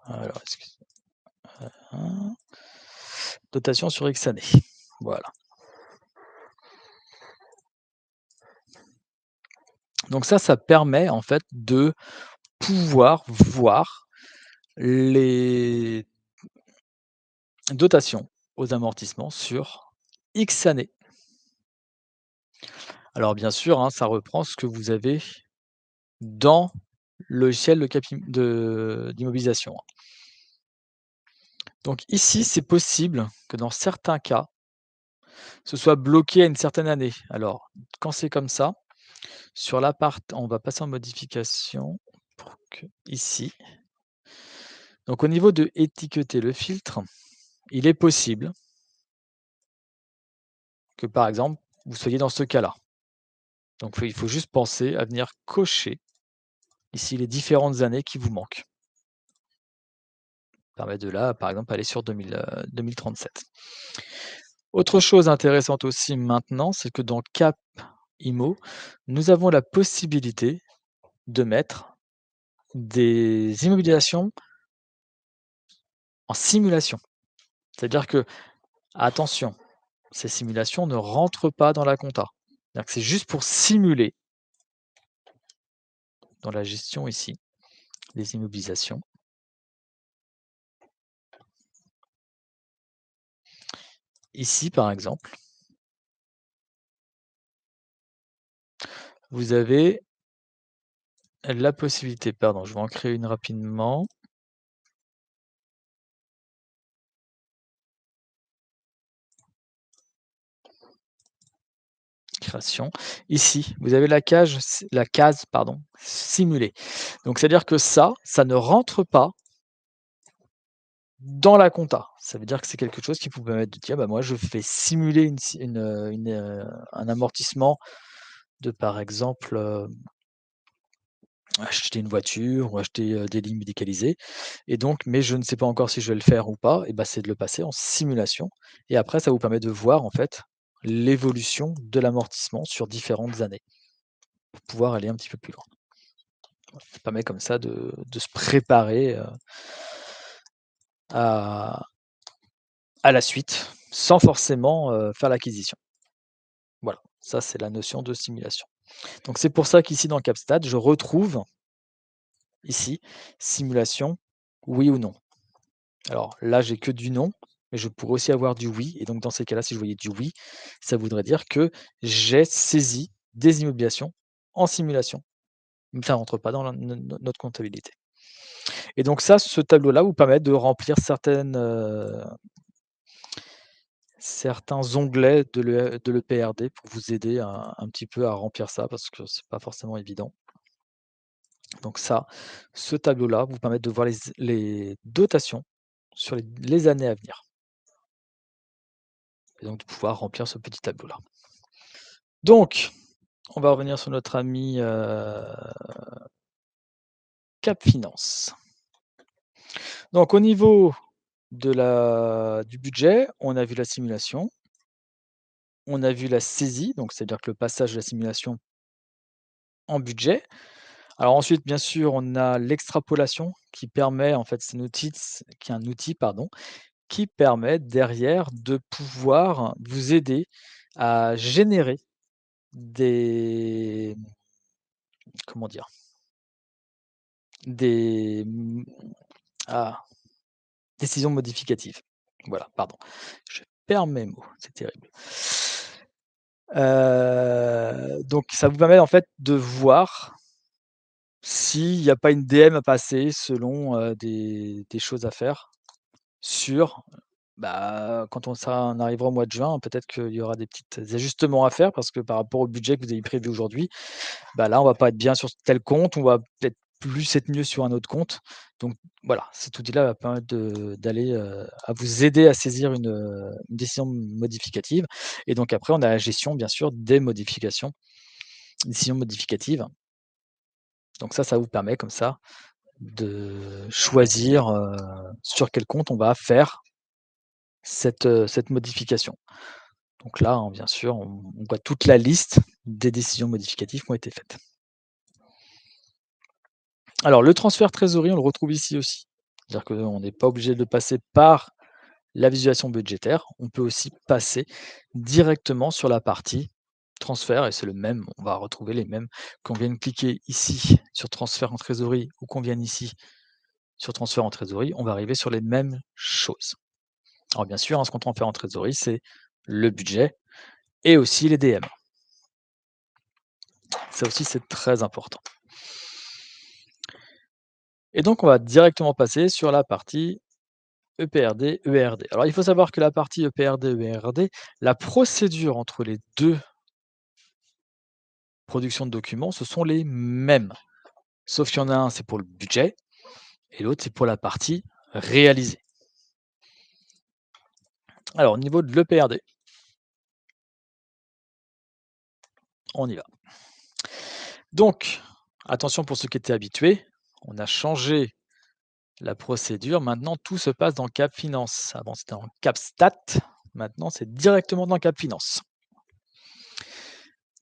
Alors, dotation sur X années. Voilà. Donc ça permet en fait de pouvoir voir les dotations aux amortissements sur X années. Alors bien sûr, hein, ça reprend ce que vous avez dans le logiciel d'immobilisation. Donc ici, c'est possible que dans certains cas, ce soit bloqué à une certaine année. Alors, quand c'est comme ça, sur la part on va passer en modification pour que ici. Donc au niveau de étiqueter le filtre, il est possible que, par exemple, vous soyez dans ce cas-là. Donc il faut juste penser à venir cocher ici les différentes années qui vous manquent. Ça permet de là, par exemple, aller sur 2037. Autre chose intéressante aussi maintenant, c'est que dans Cap Immo, nous avons la possibilité de mettre des immobilisations en simulation. C'est-à-dire que, attention, ces simulations ne rentrent pas dans la compta. C'est-à-dire que c'est juste pour simuler, dans la gestion ici, des immobilisations. Ici, par exemple, vous avez la possibilité, pardon, je vais en créer une rapidement. Création. Ici, vous avez la case, pardon, simuler. Donc c'est-à-dire que ça ne rentre pas dans la compta. Ça veut dire que c'est quelque chose qui vous permet de dire: «Bah, moi, je fais simuler un amortissement de, par exemple, acheter une voiture ou acheter, des lignes médicalisées et donc mais je ne sais pas encore si je vais le faire ou pas» et bah, c'est de le passer en simulation et après ça vous permet de voir, en fait, l'évolution de l'amortissement sur différentes années, pour pouvoir aller un petit peu plus loin. Ça permet comme ça de se préparer, à la suite, sans forcément, faire l'acquisition. Voilà, ça c'est la notion de simulation. Donc c'est pour ça qu'ici dans Capstad, je retrouve ici simulation, oui ou non. Alors là, j'ai que du non, mais je pourrais aussi avoir du oui et donc dans ces cas-là, si je voyais du oui, ça voudrait dire que j'ai saisi des immobilisations en simulation. Mais ça rentre pas dans notre comptabilité. Et donc ça, ce tableau-là vous permet de remplir certains onglets de l'EPRD pour vous aider un petit peu à remplir ça parce que c'est pas forcément évident. Donc ça, ce tableau-là vous permet de voir les dotations sur les années à venir et donc de pouvoir remplir ce petit tableau-là. Donc, on va revenir sur notre ami, Cap Finance. Donc au niveau du budget, on a vu la simulation, on a vu la saisie, donc c'est-à-dire que le passage de la simulation en budget. Alors ensuite, bien sûr, on a l'extrapolation qui permet, en fait, c'est un outil, pardon, qui permet derrière de pouvoir vous aider à générer des comment dire? Des, ah, décisions modificatives. Voilà, pardon. Je vais perds mes mots, c'est terrible. Donc ça vous permet en fait de voir s'il n'y a pas une DM à passer selon, des choses à faire sur, bah, quand on arrivera au mois de juin, peut-être qu'il y aura des petits ajustements à faire parce que par rapport au budget que vous avez prévu aujourd'hui, bah, là, on va pas être bien sur tel compte, on va peut-être plus être mieux sur un autre compte. Donc voilà, cet outil-là va permettre d'aller, à vous aider à saisir une décision modificative et donc après on a la gestion bien sûr des modifications, décisions modificatives. Donc ça vous permet comme ça de choisir, sur quel compte on va faire cette modification. Donc là, hein, bien sûr, on voit toute la liste des décisions modificatives qui ont été faites. Alors le transfert trésorerie, on le retrouve ici aussi. C'est-à-dire qu'on n'est pas obligé de passer par la visualisation budgétaire. On peut aussi passer directement sur la partie transfert et c'est le même, on va retrouver les mêmes. Qu'on vienne cliquer ici sur transfert en trésorerie ou qu'on vienne ici sur transfert en trésorerie, on va arriver sur les mêmes choses. Alors bien sûr, hein, ce qu'on transfère en trésorerie, c'est le budget et aussi les DM. Ça aussi, c'est très important. Et donc, on va directement passer sur la partie EPRD, ERD. Alors, il faut savoir que la partie EPRD, ERD, la procédure entre les deux productions de documents, ce sont les mêmes. Sauf qu'il y en a un, c'est pour le budget, et l'autre, c'est pour la partie réalisée. Alors, au niveau de l'EPRD, on y va. Donc, attention pour ceux qui étaient habitués, on a changé la procédure. Maintenant, tout se passe dans Cap Finance. Avant, c'était en Cap Stat. Maintenant, c'est directement dans Cap Finance.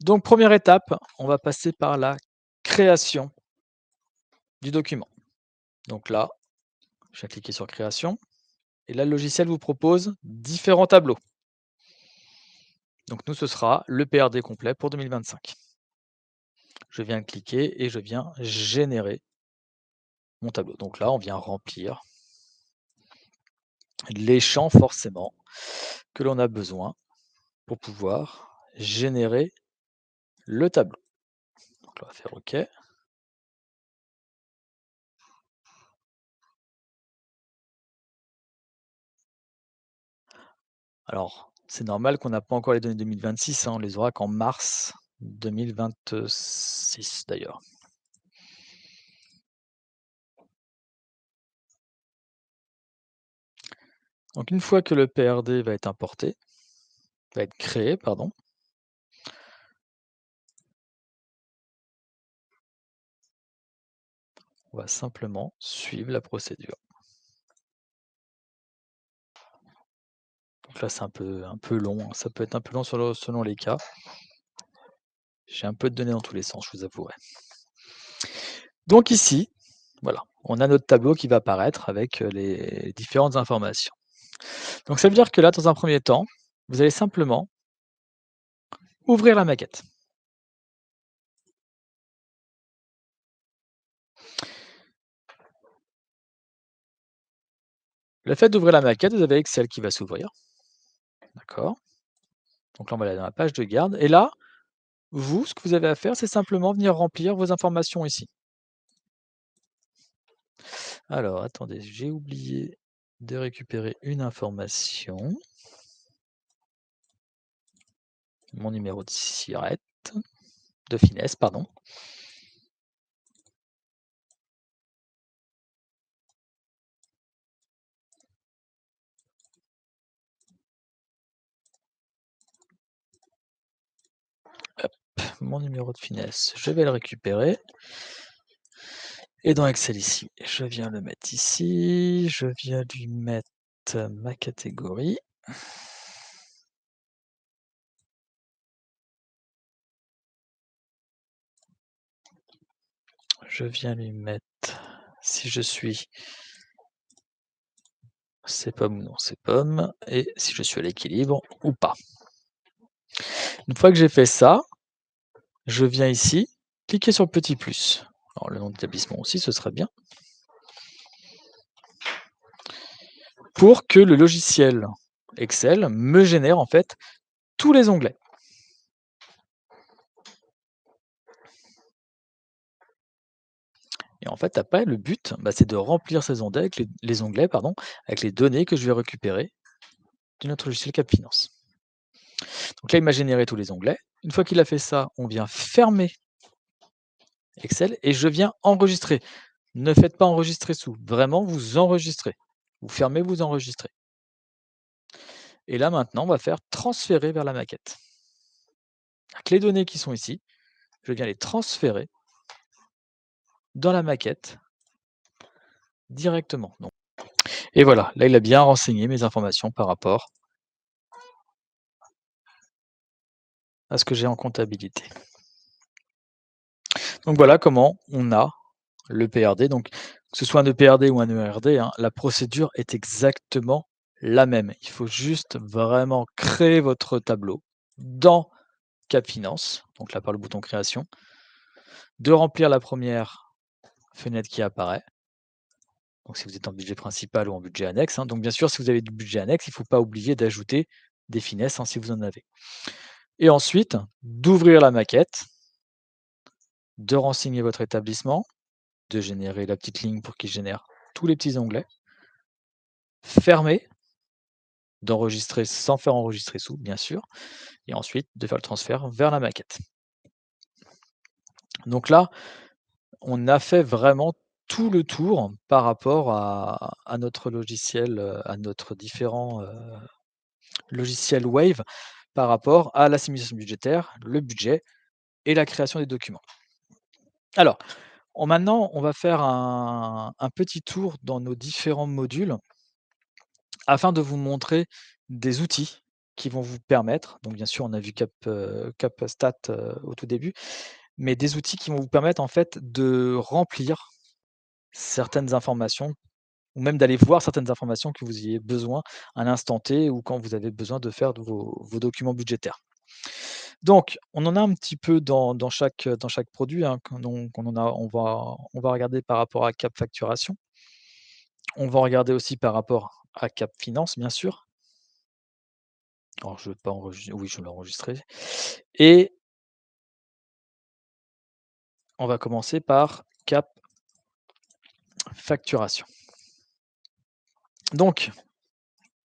Donc, première étape, on va passer par la création du document. Donc là, je vais cliquer sur création. Et là, le logiciel vous propose différents tableaux. Donc nous, ce sera le PRD complet pour 2025. Je viens cliquer et je viens générer mon tableau. Donc là, on vient remplir les champs forcément que l'on a besoin pour pouvoir générer le tableau. Donc on va faire OK. Alors, c'est normal qu'on n'a pas encore les données 2026, hein, on les aura qu'en mars 2026 d'ailleurs. Donc une fois que le PRD va être importé, va être créé, pardon, on va simplement suivre la procédure. Donc là, c'est un peu long, hein, ça peut être un peu long selon les cas. J'ai un peu de données dans tous les sens, je vous avouerai. Donc ici, voilà, on a notre tableau qui va apparaître avec les différentes informations. Donc ça veut dire que là, dans un premier temps, vous allez simplement ouvrir la maquette. Le fait d'ouvrir la maquette, vous avez Excel qui va s'ouvrir. D'accord. Donc là, on va aller dans la page de garde. Et là, vous, ce que vous avez à faire, c'est simplement venir remplir vos informations ici. Alors, attendez, j'ai oublié de récupérer une information. Mon numéro de SIRET, de finesse, pardon. Hop, mon numéro de finesse, je vais le récupérer. Et dans Excel ici, je viens le mettre ici, je viens lui mettre ma catégorie. Je viens lui mettre si je suis c'est pomme ou non c'est pomme, et si je suis à l'équilibre ou pas. Une fois que j'ai fait ça, je viens ici, cliquer sur le petit plus. Alors le nom d'établissement aussi, ce serait bien. Pour que le logiciel Excel me génère en fait tous les onglets. Et en fait, après, le but, c'est de remplir ces onglets avec les onglets, pardon, avec les données que je vais récupérer de notre logiciel Cap Finance. Donc là, il m'a généré tous les onglets. Une fois qu'il a fait ça, on vient fermer Excel et je viens enregistrer. Ne faites pas enregistrer sous, vraiment vous enregistrez. Vous fermez, vous enregistrez. Et là maintenant, on va faire transférer vers la maquette. Donc les données qui sont ici, je viens les transférer dans la maquette directement. Donc, et voilà, là il a bien renseigné mes informations par rapport à ce que j'ai en comptabilité. Donc voilà comment on a le PRD. Donc, que ce soit un EPRD ou un ERD, la procédure est exactement la même. Il faut juste vraiment créer votre tableau dans Cap Finance, donc là par le bouton création, de remplir la première fenêtre qui apparaît. Donc si vous êtes en budget principal ou en budget annexe. Donc bien sûr, si vous avez du budget annexe, il ne faut pas oublier d'ajouter des finesses si vous en avez. Et ensuite, d'ouvrir la maquette, de renseigner votre établissement, de générer la petite ligne pour qu'il génère tous les petits onglets, fermer, d'enregistrer sans faire enregistrer sous, bien sûr, et ensuite de faire le transfert vers la maquette. Donc là, on a fait vraiment tout le tour par rapport à notre logiciel, à notre différents logiciels Wave, par rapport à la simulation budgétaire, le budget et la création des documents. Alors, maintenant, on va faire un petit tour dans nos différents modules afin de vous montrer des outils qui vont vous permettre, donc bien sûr on a vu CapStat au tout début, mais des outils qui vont vous permettre en fait de remplir certaines informations ou même d'aller voir certaines informations que vous ayez besoin à l'instant T ou quand vous avez besoin de faire vos documents budgétaires. Donc on en a un petit peu dans chaque produit, donc on va regarder par rapport à Cap Facturation. On va regarder aussi par rapport à Cap Finance, bien sûr. Alors je ne veux pas enregistrer, oui, je l'ai enregistré et on va commencer par Cap Facturation. Donc,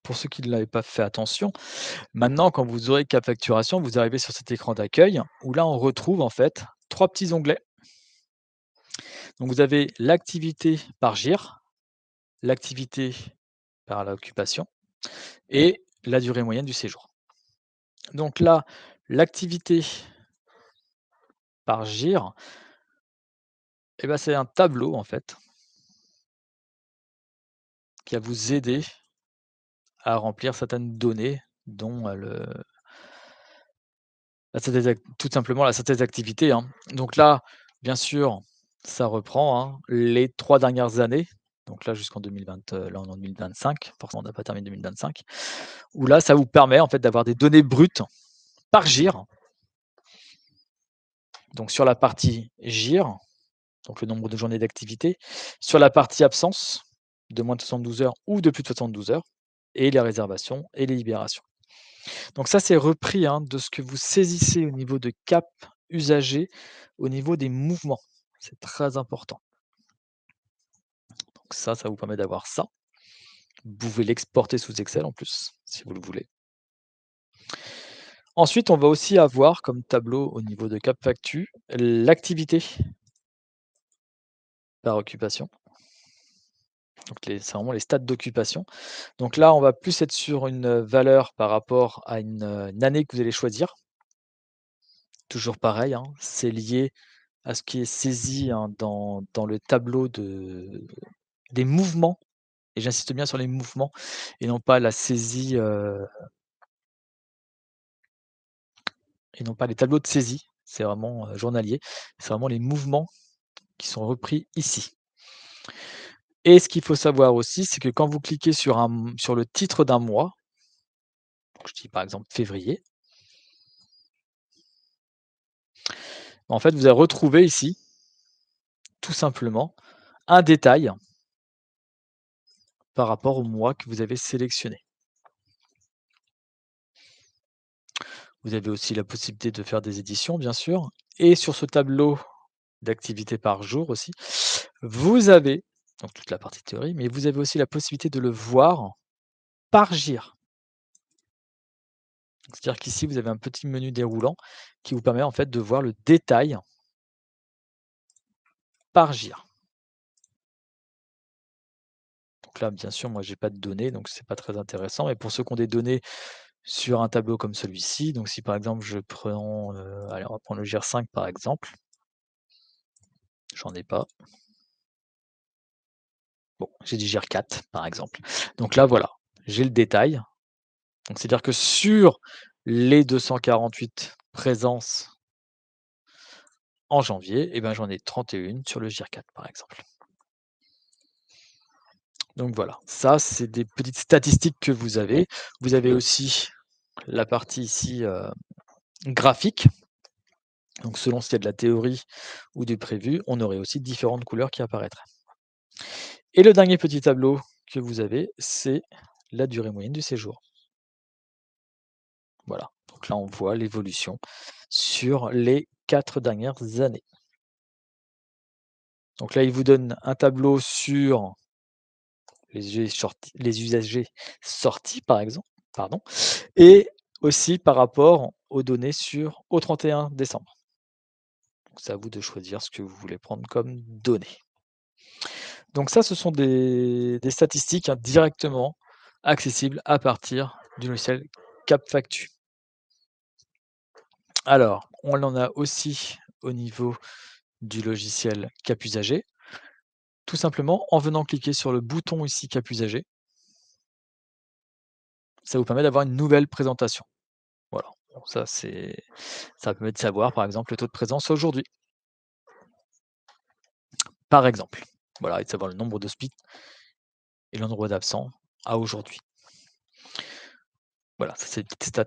pour ceux qui ne l'avaient pas fait attention, maintenant quand vous aurez Cap Facturation, vous arrivez sur cet écran d'accueil où là on retrouve en fait 3 petits onglets. Donc vous avez l'activité par GIR, l'activité par l'occupation et la durée moyenne du séjour. Donc là, l'activité par GIR, c'est un tableau en fait qui va vous aider à remplir certaines données dont tout simplement la synthèse d'activité. Donc là, bien sûr, ça reprend les 3 dernières années. Donc là, jusqu'en 2020, là on est en 2025, forcément on n'a pas terminé 2025, où là, ça vous permet en fait d'avoir des données brutes par GIR. Donc sur la partie GIR, donc le nombre de journées d'activité, sur la partie absence, de moins de 72 heures ou de plus de 72 heures, et les réservations et les libérations. Donc ça, c'est repris de ce que vous saisissez au niveau de cap usager, au niveau des mouvements. C'est très important. Donc ça vous permet d'avoir ça. Vous pouvez l'exporter sous Excel en plus, si vous le voulez. Ensuite, on va aussi avoir comme tableau au niveau de Cap Factu, l'activité par occupation. Donc c'est vraiment les stats d'occupation. Donc là, on va plus être sur une valeur par rapport à une année que vous allez choisir. Toujours pareil, c'est lié à ce qui est saisi, dans le tableau des mouvements, et j'insiste bien sur les mouvements et non pas la saisie, et non pas les tableaux de saisie. C'est vraiment, journalier. C'est vraiment les mouvements qui sont repris ici. Et ce qu'il faut savoir aussi, c'est que quand vous cliquez sur le titre d'un mois, donc je dis par exemple février, en fait, vous allez retrouver ici, tout simplement, un détail par rapport au mois que vous avez sélectionné. Vous avez aussi la possibilité de faire des éditions, bien sûr, et sur ce tableau d'activités par jour aussi, vous avez donc toute la partie théorie, mais vous avez aussi la possibilité de le voir par GIR. C'est-à-dire qu'ici, vous avez un petit menu déroulant qui vous permet en fait de voir le détail par GIR. Donc là, bien sûr, moi, j'ai pas de données, donc c'est pas très intéressant. Mais pour ceux qui ont des données sur un tableau comme celui-ci, donc si par exemple je prends, allez, on va prendre le GIR5 par exemple. J'en ai pas. Bon, j'ai dit GIR4 par exemple. Donc là, voilà, j'ai le détail. Donc c'est-à-dire que sur les 248 présences en janvier, eh ben, j'en ai 31 sur le GIR4 par exemple. Donc voilà, ça c'est des petites statistiques que vous avez. Vous avez aussi la partie ici, graphique. Donc selon s'il y a de la théorie ou du prévu, on aurait aussi différentes couleurs qui apparaîtraient. Et le dernier petit tableau que vous avez, c'est la durée moyenne du séjour. Voilà, donc là on voit l'évolution sur les 4 dernières années. Donc là, il vous donne un tableau sur les usagers sortis par exemple, pardon, et aussi par rapport aux données au 31 décembre. Donc c'est à vous de choisir ce que vous voulez prendre comme données. Donc ça, ce sont des statistiques, hein, directement accessibles à partir du logiciel CapFactu. Alors, on en a aussi au niveau du logiciel CapUsager, tout simplement en venant cliquer sur le bouton ici CapUsager. Ça vous permet d'avoir une nouvelle présentation. Voilà, donc ça permet de savoir, par exemple, le taux de présence aujourd'hui. Par exemple, voilà, et de savoir le nombre de SPIC et le nombre d'absents à aujourd'hui. Voilà, ça c'est des petites stats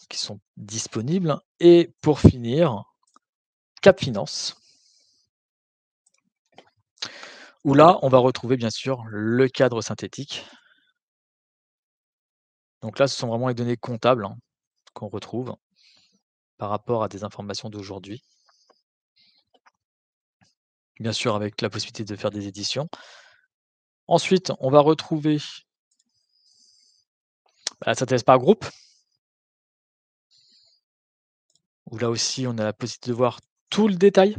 qui sont disponibles. Et pour finir, Cap Finance, où là, on va retrouver bien sûr le cadre synthétique. Donc là, ce sont vraiment les données comptables, hein, qu'on retrouve par rapport à des informations d'aujourd'hui. Bien sûr, avec la possibilité de faire des éditions. Ensuite, on va retrouver la synthèse par groupe, où là aussi, on a la possibilité de voir tout le détail.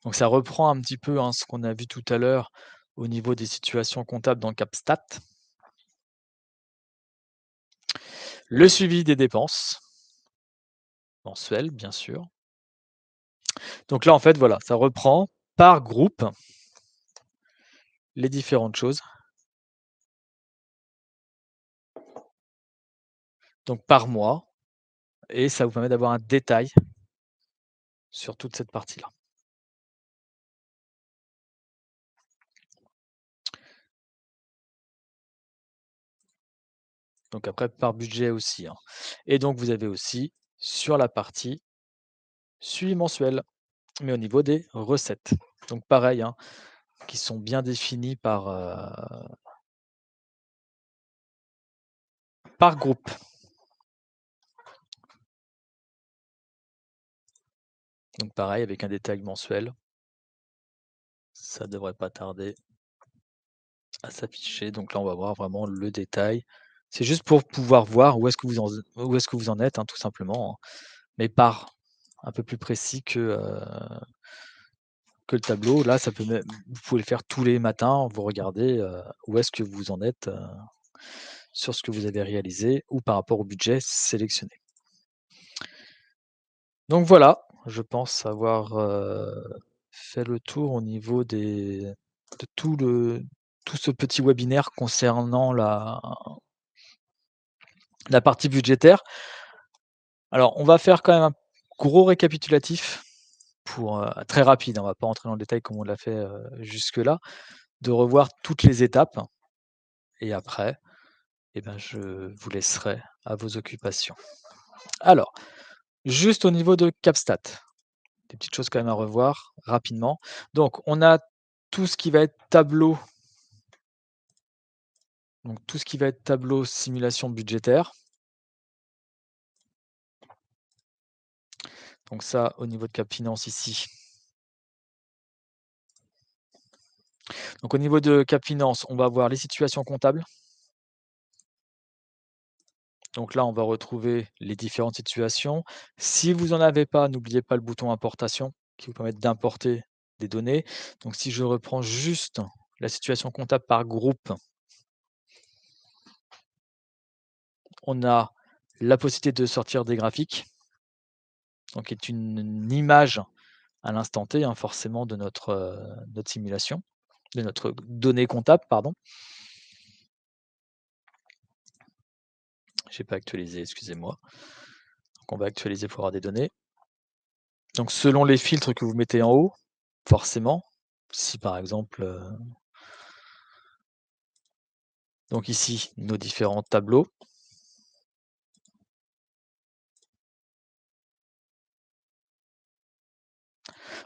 Donc ça reprend un petit peu, hein, ce qu'on a vu tout à l'heure au niveau des situations comptables dans CapStat. Le suivi des dépenses mensuelles, bien sûr. Donc là, en fait, voilà, ça reprend par groupe les différentes choses. Donc par mois, et ça vous permet d'avoir un détail sur toute cette partie-là. Donc après, par budget aussi, hein. Et donc vous avez aussi sur la partie suivi mensuel, mais au niveau des recettes. Donc pareil, hein, qui sont bien définis par groupe. Donc pareil, avec un détail mensuel. Ça devrait pas tarder à s'afficher. Donc là, on va voir vraiment le détail. C'est juste pour pouvoir voir où est-ce que vous en êtes, hein, tout simplement, hein, mais par un peu plus précis que le tableau. Là, ça peut même vous pouvez le faire tous les matins, vous regardez, où est-ce que vous en êtes, sur ce que vous avez réalisé ou par rapport au budget sélectionné. Donc voilà, je pense avoir, fait le tour au niveau de tout ce petit webinaire concernant la partie budgétaire. Alors, on va faire quand même un gros récapitulatif pour, très rapide, hein, on va pas rentrer dans le détail comme on l'a fait, jusque-là, de revoir toutes les étapes et après, eh ben, je vous laisserai à vos occupations. Alors, juste au niveau de CapStat, des petites choses quand même à revoir rapidement. Donc on a tout ce qui va être tableau, donc tout ce qui va être tableau simulation budgétaire. Donc ça, au niveau de cap finance ici. Donc au niveau de cap finance, on va voir les situations comptables. Donc là, on va retrouver les différentes situations. Si vous en avez pas, n'oubliez pas le bouton importation qui vous permet d'importer des données. Donc si je reprends juste la situation comptable par groupe, on a la possibilité de sortir des graphiques, donc qui est une image à l'instant T, hein, forcément de notre simulation, de notre donnée comptable, pardon. J'ai pas actualisé, excusez-moi. Donc on va actualiser pour avoir des données. Donc selon les filtres que vous mettez en haut, forcément, si par exemple, donc ici, nos différents tableaux.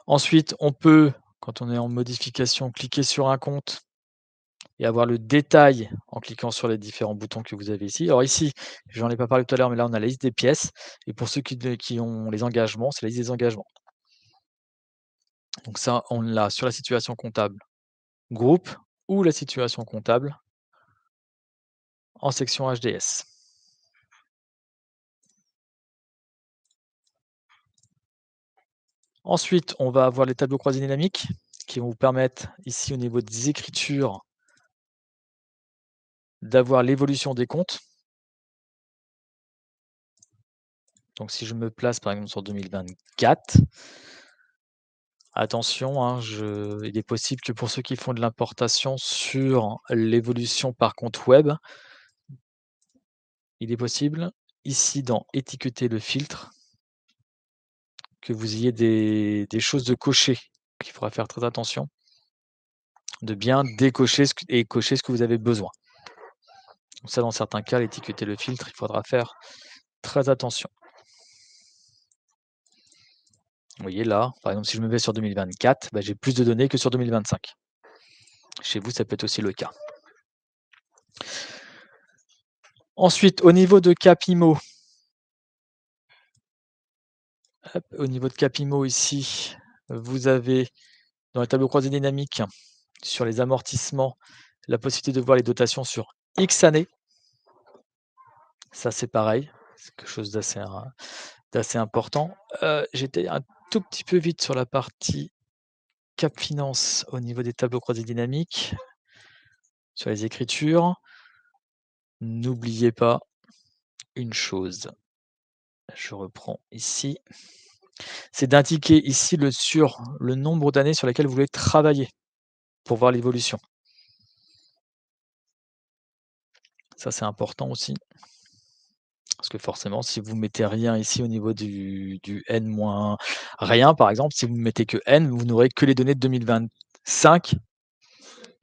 Ensuite, on peut, quand on est en modification, cliquer sur un compte et avoir le détail en cliquant sur les différents boutons que vous avez ici. Alors ici, j'en ai pas parlé tout à l'heure, mais là, on a la liste des pièces et pour ceux qui ont les engagements, c'est la liste des engagements. Donc ça, on l'a sur la situation comptable groupe ou la situation comptable en section HDS. Ensuite, on va avoir les tableaux croisés dynamiques qui vont vous permettre ici au niveau des écritures d'avoir l'évolution des comptes. Donc si je me place par exemple sur 2024, attention, hein, il est possible que pour ceux qui font de l'importation sur l'évolution par compte web, il est possible ici dans étiqueter le filtre que vous ayez des choses de cocher. Il faudra faire très attention de bien décocher et cocher ce que vous avez besoin. Donc ça, dans certains cas, étiqueter le filtre, il faudra faire très attention. Vous voyez là, par exemple, si je me mets sur 2024, bah, j'ai plus de données que sur 2025. Chez vous, ça peut être aussi le cas. Ensuite, au niveau de Capimo, au niveau de Capimo ici, vous avez dans le tableau croisé dynamique, sur les amortissements, la possibilité de voir les dotations sur X années. Ça, c'est pareil, c'est quelque chose d'assez important. J'étais un tout petit peu vite sur la partie Cap Finance au niveau des tableaux croisés dynamiques, sur les écritures. N'oubliez pas une chose, je reprends ici, c'est d'indiquer ici le nombre d'années sur lesquelles vous voulez travailler pour voir l'évolution. Ça, c'est important aussi. Parce que forcément, si vous mettez rien ici au niveau du N moins rien, par exemple, si vous ne mettez que N, vous n'aurez que les données de 2025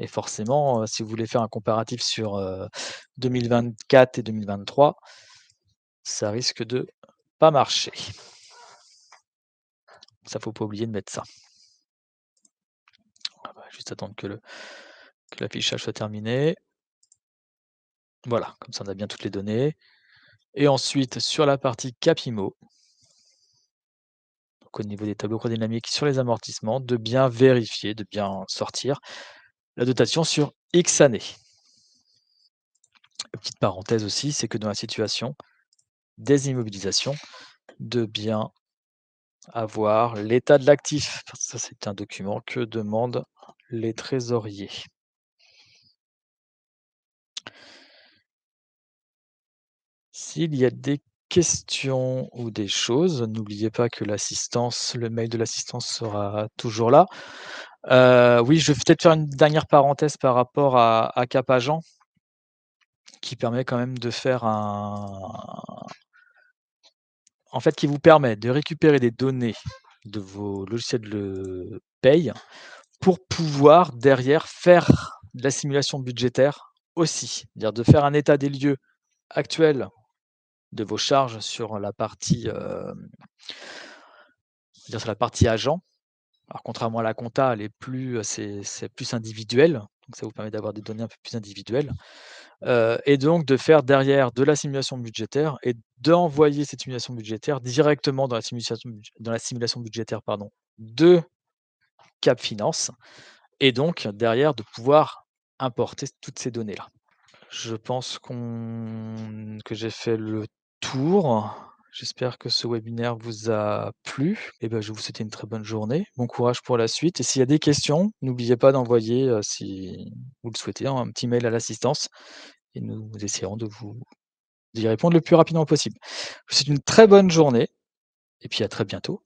et forcément, si vous voulez faire un comparatif sur, 2024 et 2023, ça risque de pas marcher. Ça, faut pas oublier de mettre ça. On va juste attendre que l'affichage soit terminé. Voilà, comme ça on a bien toutes les données et ensuite sur la partie Capimo, donc au niveau des tableaux dynamiques sur les amortissements, de bien vérifier, de bien sortir la dotation sur X années. Petite parenthèse aussi, c'est que dans la situation des immobilisations, de bien avoir l'état de l'actif. Ça, c'est un document que demandent les trésoriers. S'il y a des questions ou des choses, n'oubliez pas que l'assistance, le mail de l'assistance sera toujours là. Oui, je vais peut-être faire une dernière parenthèse par rapport à CapAgent, qui permet quand même de faire en fait, qui vous permet de récupérer des données de vos logiciels de paye pour pouvoir derrière faire de la simulation budgétaire aussi. C'est-à-dire de faire un état des lieux actuel de vos charges sur la partie, sur la partie agent. Alors contrairement à la compta, elle est plus, c'est plus individuel, donc ça vous permet d'avoir des données un peu plus individuelles. et donc de faire derrière de la simulation budgétaire et d'envoyer cette simulation budgétaire directement dans la simulation budgétaire, pardon, de Cap Finance et donc derrière de pouvoir importer toutes ces données-là. Je pense que j'ai fait le tour. J'espère que ce webinaire vous a plu et ben, je vais vous souhaiter une très bonne journée. Bon courage pour la suite et s'il y a des questions, n'oubliez pas d'envoyer, si vous le souhaitez, un petit mail à l'assistance et nous essaierons d'y répondre le plus rapidement possible. Je vous souhaite une très bonne journée et puis à très bientôt.